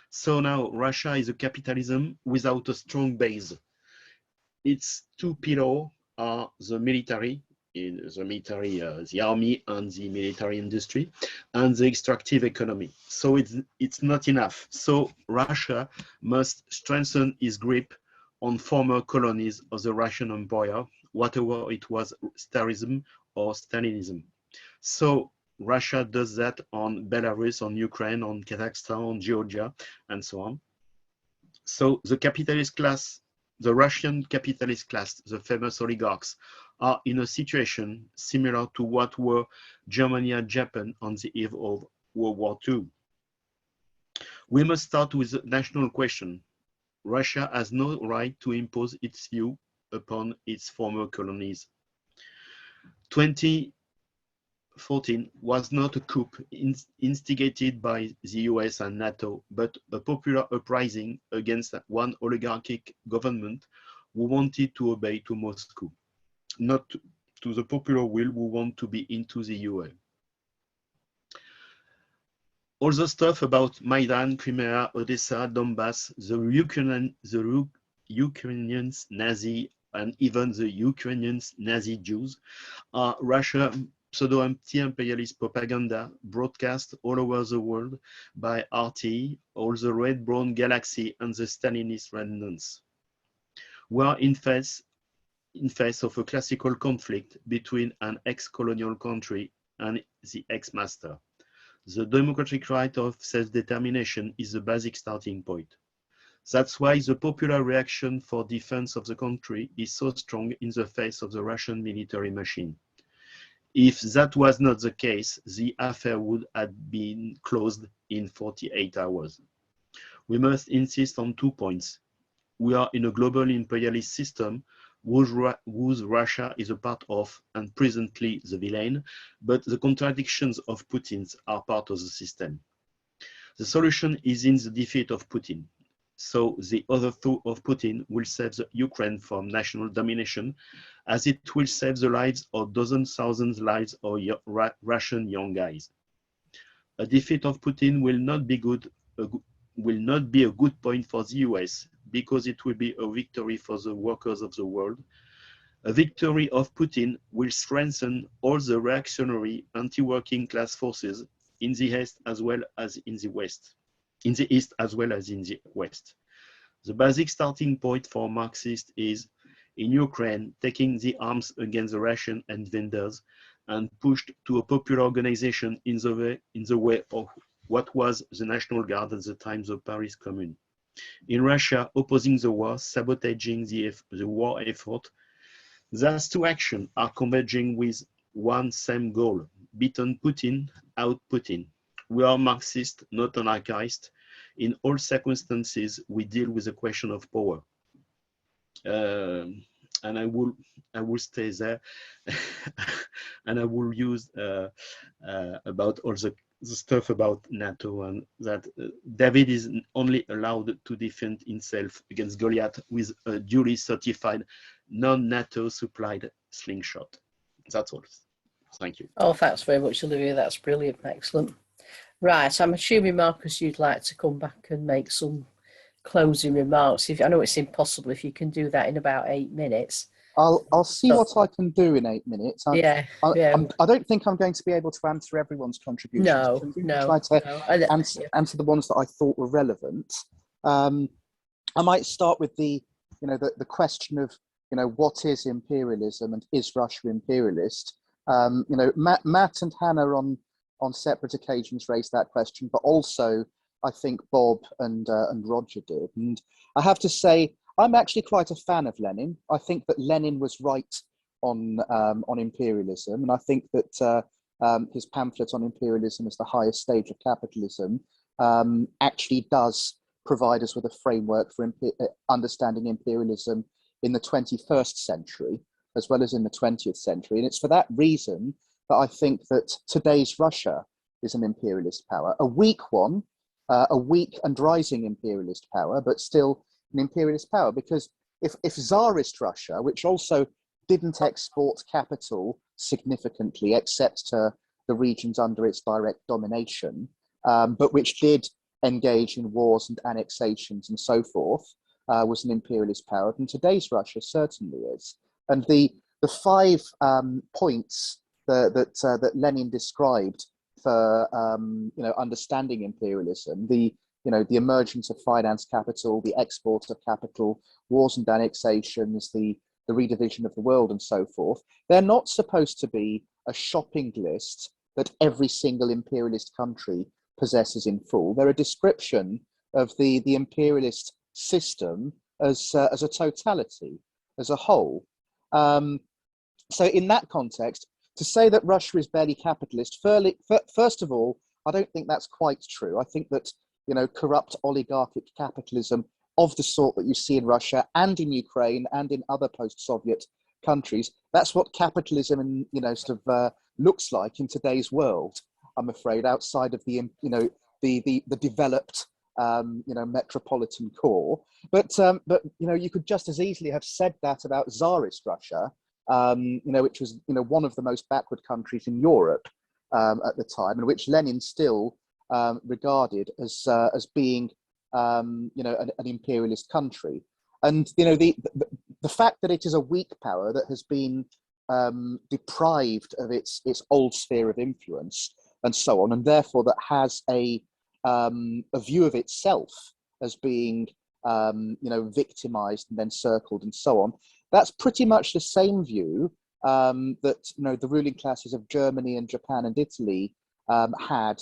So now Russia is a capitalism without a strong base. Its 2 pillars are the military, the army and the military industry, and the extractive economy. So it's not enough. So Russia must strengthen its grip on former colonies of the Russian Empire, whatever it was, Tsarism or Stalinism. So Russia does that on Belarus, on Ukraine, on Kazakhstan, on Georgia, and so on. So the capitalist class, the Russian capitalist class, the famous oligarchs, are in a situation similar to what were Germany and Japan on the eve of World War II. We must start with the national question. Russia has no right to impose its view upon its former colonies. 2014 was not a coup instigated by the US and NATO, but a popular uprising against one oligarchic government who wanted to obey to Moscow, not to the popular will who want to be into the UA. All the stuff about Maidan, Crimea, Odessa, Donbas, the Ukrainians Nazi, and even the Ukrainians Nazi Jews are Russia pseudo-anti-imperialist propaganda broadcast all over the world by RT, all the red-brown galaxy and the Stalinist remnants. We are in face of a classical conflict between an ex-colonial country and the ex-master. The democratic right of self-determination is the basic starting point. That's why the popular reaction for defense of the country is so strong in the face of the Russian military machine. If that was not the case, the affair would have been closed in 48 hours. We must insist on 2 points. We are in a global imperialist system whose Russia is a part of, and presently the villain, but the contradictions of Putin's are part of the system. The solution is in the defeat of Putin. So the overthrow of Putin will save the Ukraine from national domination, as it will save the lives of dozens, thousands lives of Russian young guys. A defeat of Putin will not be a good point for the US, because it will be a victory for the workers of the world. A victory of Putin will strengthen all the reactionary anti-working class forces in the East as well as in the West, in the East as well as in the West. The basic starting point for Marxists is, in Ukraine, taking the arms against the Russian invaders and pushed to a popular organization in the way of what was the National Guard at the time of the Paris Commune. In Russia, opposing the war, sabotaging the war effort, those two actions are converging with one same goal: beaten Putin, out Putin. We are Marxists, not anarchists. In all circumstances, we deal with the question of power. And I will stay there, and I will use about all the stuff about NATO, and that David is only allowed to defend himself against Goliath with a duly certified non-NATO supplied slingshot. That's all. Thank you. Oh, thanks very much, Olivia. That's brilliant. Excellent. Right, I'm assuming, Marcus, you'd like to come back and make some closing remarks. I know it's impossible, if you can do that in about 8 minutes. I'll see what I can do in 8 minutes. I don't think I'm going to be able to answer everyone's contributions. No. Try to answer the ones that I thought were relevant. I might start with the question of what is imperialism and is Russia imperialist? Matt and Hannah on separate occasions raised that question, but also I think Bob and Roger did. And I have to say, I'm actually quite a fan of Lenin. I think that Lenin was right on imperialism, and I think that his pamphlet on imperialism as the highest stage of capitalism actually does provide us with a framework for understanding imperialism in the 21st century, as well as in the 20th century. And it's for that reason that I think that today's Russia is an imperialist power, a weak one, a weak and rising imperialist power, but still an imperialist power. Because if Tsarist Russia, which also didn't export capital significantly except to the regions under its direct domination, but which did engage in wars and annexations and so forth, was an imperialist power, then today's Russia certainly is. And the 5 points that Lenin described for understanding imperialism, the emergence of finance capital, the export of capital, wars and annexations, the redivision of the world and so forth, they're not supposed to be a shopping list that every single imperialist country possesses in full. They're a description of the imperialist system as a totality, as a whole. So in that context, to say that Russia is barely capitalist, first of all, I don't think that's quite true. I think that corrupt oligarchic capitalism of the sort that you see in Russia and in Ukraine and in other post-Soviet countries. That's what capitalism, and looks like in today's world. I'm afraid, outside of the the developed metropolitan core. But you could just as easily have said that about Tsarist Russia, which was one of the most backward countries in Europe at the time, and which Lenin still regarded as being an imperialist country. And the fact that it is a weak power that has been deprived of its old sphere of influence and so on, and therefore that has a view of itself as being victimized and encircled and so on. That's pretty much the same view that the ruling classes of Germany and Japan and Italy had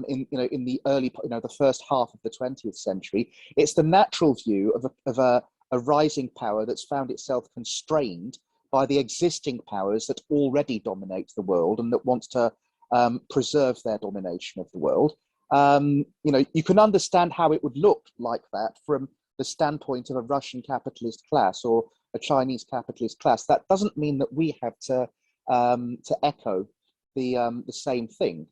in the early the first half of the 20th century. It's the natural view of a rising power that's found itself constrained by the existing powers that already dominate the world and that wants to preserve their domination of the world. You can understand how it would look like that from the standpoint of a Russian capitalist class or a Chinese capitalist class. That doesn't mean that we have to echo the same thing.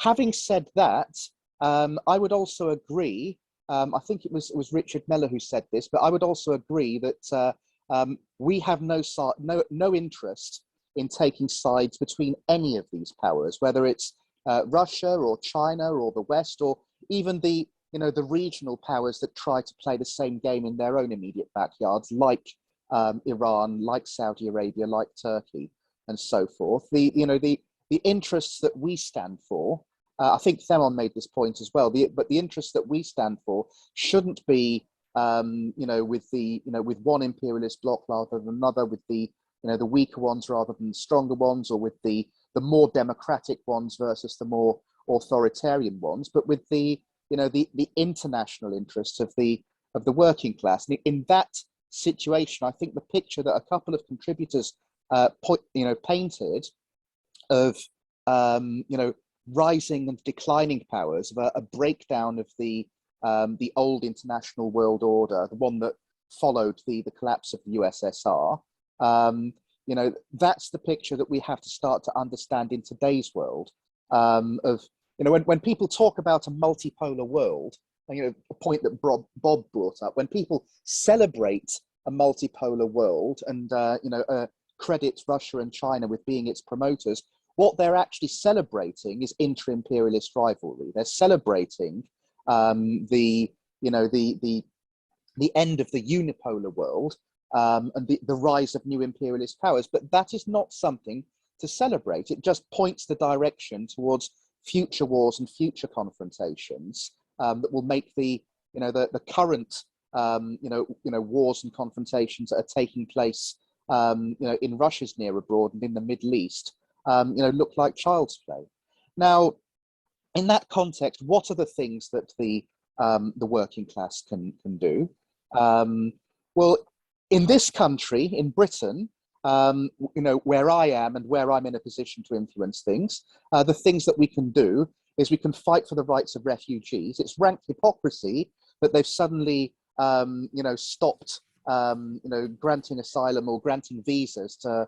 Having said that, I would also agree. I think it was Richard Mellor who said this, but I would also agree that we have no interest in taking sides between any of these powers, whether it's Russia or China or the West, or even the regional powers that try to play the same game in their own immediate backyards, like Iran, like Saudi Arabia, like Turkey, and so forth. The interests that we stand for, I think Themon made this point as well. But the interests that we stand for shouldn't be, with one imperialist bloc rather than another, with the weaker ones rather than the stronger ones, or with the more democratic ones versus the more authoritarian ones, but with the international interests of the working class. And in that situation, I think the picture that a couple of contributors painted of rising and declining powers, of a breakdown of the old international world order, the one that followed the collapse of the USSR. That's the picture that we have to start to understand in today's world. When people talk about a multipolar world, a point that Bob brought up, when people celebrate a multipolar world and credit Russia and China with being its promoters, what they're actually celebrating is inter-imperialist rivalry. They're celebrating the end of the unipolar world and the rise of new imperialist powers. But that is not something to celebrate. It just points the direction towards future wars and future confrontations that will make the current wars and confrontations that are taking place in Russia's near abroad and in the Middle East look like child's play. Now, in that context, what are the things that the working class can do? Well, in this country, in Britain, where I am and where I'm in a position to influence things, the things that we can do is we can fight for the rights of refugees. It's rank hypocrisy that they've suddenly, stopped, granting asylum or granting visas to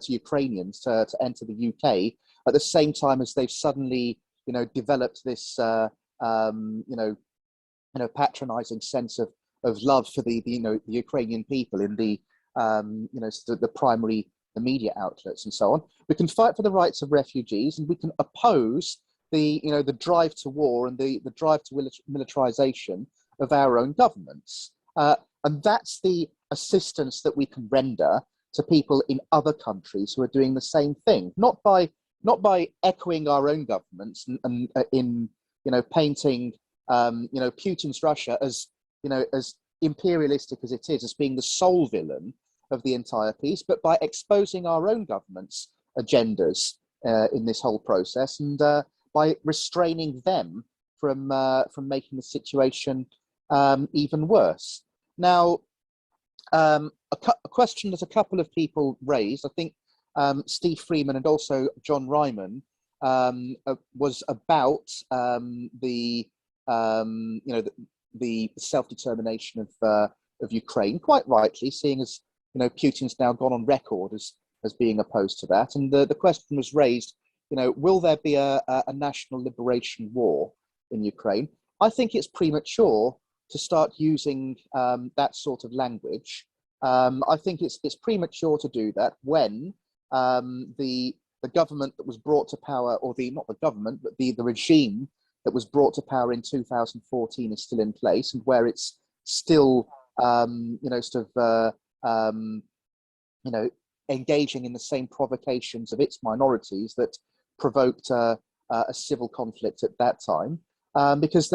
Ukrainians to enter the UK at the same time as they've suddenly, developed this, patronizing sense of love for the Ukrainian people in the primary media outlets and so on. We can fight for the rights of refugees, and we can oppose the drive to war and the drive to militarization of our own governments. And that's the assistance that we can render to people in other countries who are doing the same thing, not by echoing our own governments and in painting Putin's Russia as imperialistic as it is, as being the sole villain of the entire piece, but by exposing our own government's agendas in this whole process, and by restraining them from making the situation even worse. Now, a question that a couple of people raised, I think Steve Freeman and also John Ryman, was about the the self-determination of Ukraine, quite rightly, seeing as Putin's now gone on record as being opposed to that. And the question was raised, will there be a national liberation war in Ukraine? I think it's premature to start using that sort of language. I think it's premature to do that when the government that was brought to power, or not the government, but the regime that was brought to power in 2014 is still in place, and where it's still, engaging in the same provocations of its minorities that provoked a civil conflict at that time. Because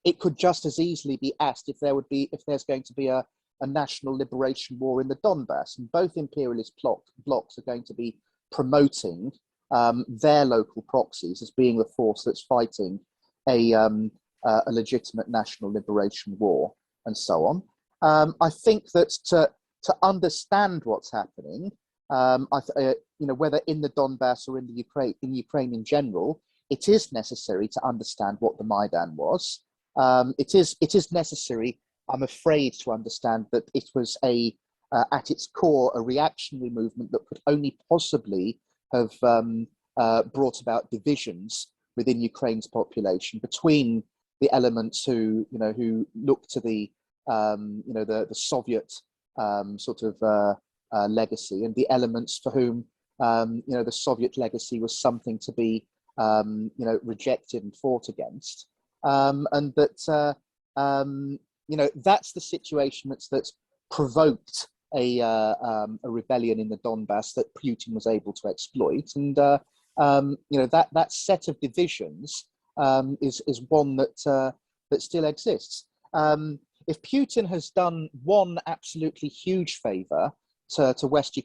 it could just as easily be asked if there's going to be a national liberation war in the Donbas, and both imperialist blocs are going to be promoting their local proxies as being the force that's fighting a legitimate national liberation war, and so on. I think that to understand what's happening, whether in the Donbas or in Ukraine in general, it is necessary to understand what the Maidan was. It is necessary, I'm afraid, to understand that it was at its core, a reactionary movement that could only possibly have brought about divisions within Ukraine's population between the elements who look to the Soviet legacy, and the elements for whom the Soviet legacy was something to be rejected and fought against, and that that's the situation that's provoked a rebellion in the Donbas that Putin was able to exploit, and that set of divisions is one that still exists. If Putin has done one absolutely huge favour to West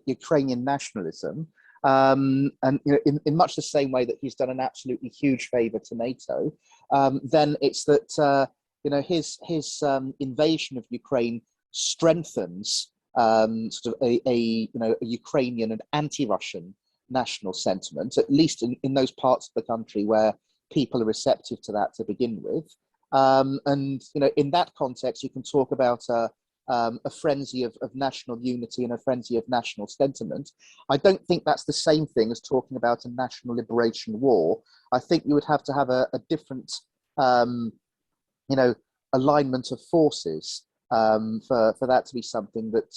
Ukrainian nationalism, and in much the same way that he's done an absolutely huge favour to NATO, then it's that his invasion of Ukraine strengthens a Ukrainian and anti-Russian national sentiment, at least in those parts of the country where people are receptive to that to begin with. And in that context, you can talk about a frenzy of national unity and a frenzy of national sentiment. I don't think that's the same thing as talking about a national liberation war. I think you would have to have a different, alignment of forces for that to be something that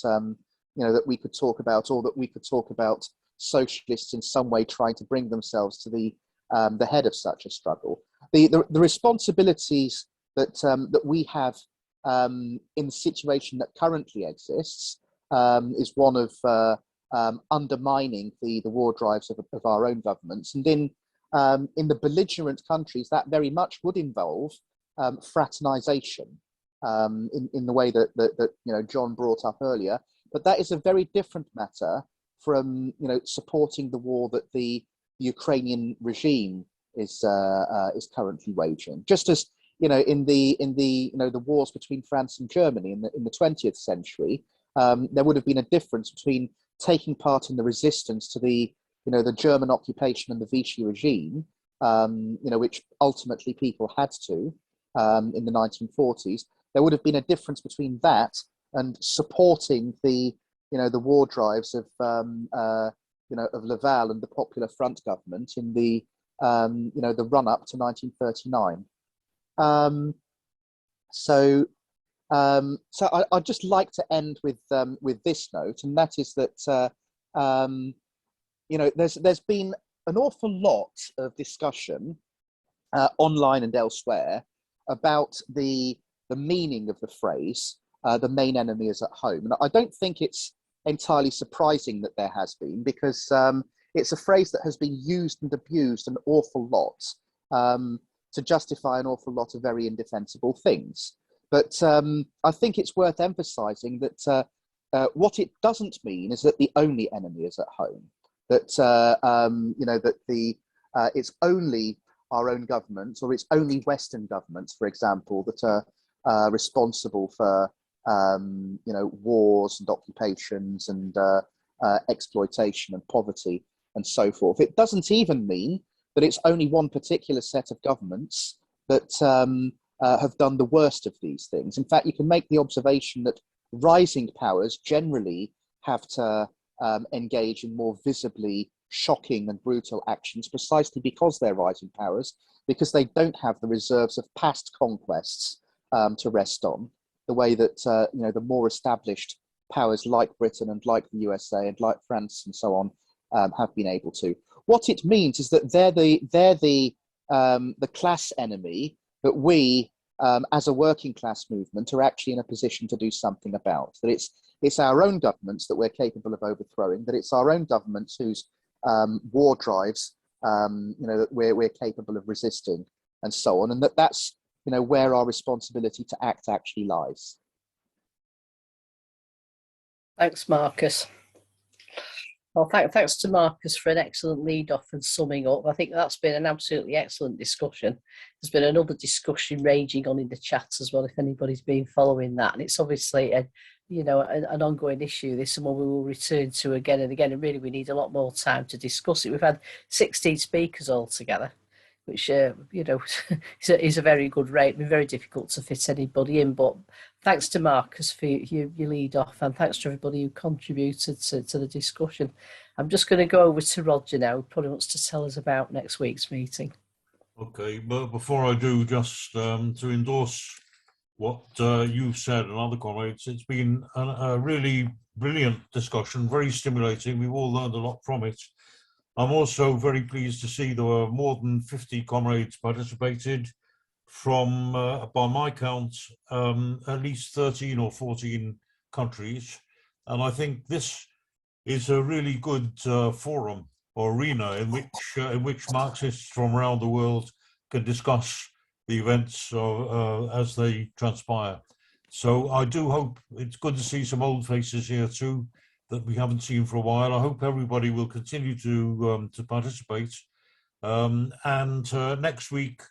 that we could talk about, or that we could talk about socialists in some way trying to bring themselves to the head of such a struggle. The responsibilities that we have in the situation that currently exists is one of undermining the war drives of our own governments, and in the belligerent countries that very much would involve fraternization in the way that John brought up earlier. But that is a very different matter from supporting the war that the Ukrainian regime is currently waging. Just as in the wars between France and Germany in the 20th century, there would have been a difference between taking part in the resistance to the German occupation and the Vichy regime, which ultimately people had to in the 1940s. There would have been a difference between that and supporting the war drives of Laval and the Popular Front government in the run up to 1939. So I'd just like to end with this note, and that is that there's been an awful lot of discussion online and elsewhere about the meaning of the phrase "the main enemy is at home," and I don't think it's entirely surprising that there has been, because it's a phrase that has been used and abused an awful lot to justify an awful lot of very indefensible things. But I think it's worth emphasizing that what it doesn't mean is that the only enemy is at home, that it's only our own governments, or it's only Western governments, for example, that are responsible for wars and occupations and exploitation and poverty and so forth. It doesn't even mean that it's only one particular set of governments that have done the worst of these things. In fact, you can make the observation that rising powers generally have to engage in more visibly shocking and brutal actions precisely because they're rising powers, because they don't have the reserves of past conquests to rest on, the way that the more established powers like Britain and like the USA and like France and so on have been able to. What it means is that they're the class enemy that we, as a working class movement, are actually in a position to do something about. That it's our own governments that we're capable of overthrowing. That it's our own governments whose war drives, that we're capable of resisting, and so on. And that's where our responsibility to act actually lies. Thanks, Marcus. Well, thanks to Marcus for an excellent lead off and summing up. I think that's been an absolutely excellent discussion. There's been another discussion raging on in the chat as well, if anybody's been following that. And it's obviously an ongoing issue. This is one we will return to again and again. And really, we need a lot more time to discuss it. We've had 16 speakers altogether, which is a very good rate. It's been very difficult to fit anybody in, but thanks to Marcus for your lead off, and thanks to everybody who contributed to the discussion. I'm just going to go over to Roger now, who probably wants to tell us about next week's meeting. Okay, but before I do, just to endorse what you've said and other comrades, it's been a really brilliant discussion, very stimulating. We've all learned a lot from it. I'm also very pleased to see there were more than 50 comrades participated from, by my count, at least 13 or 14 countries. And I think this is a really good forum or arena in which Marxists from around the world can discuss the events as they transpire. So I do hope, it's good to see some old faces here too, that we haven't seen for a while. I hope everybody will continue to participate. And next week,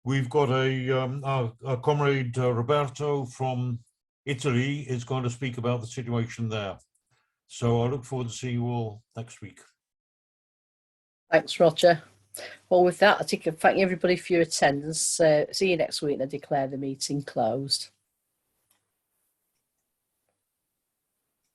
we've got a comrade, Roberto from Italy, is going to speak about the situation there. So I look forward to seeing you all next week. Thanks, Roger. Well, with that, I think I thank everybody for your attendance. See you next week, and I declare the meeting closed.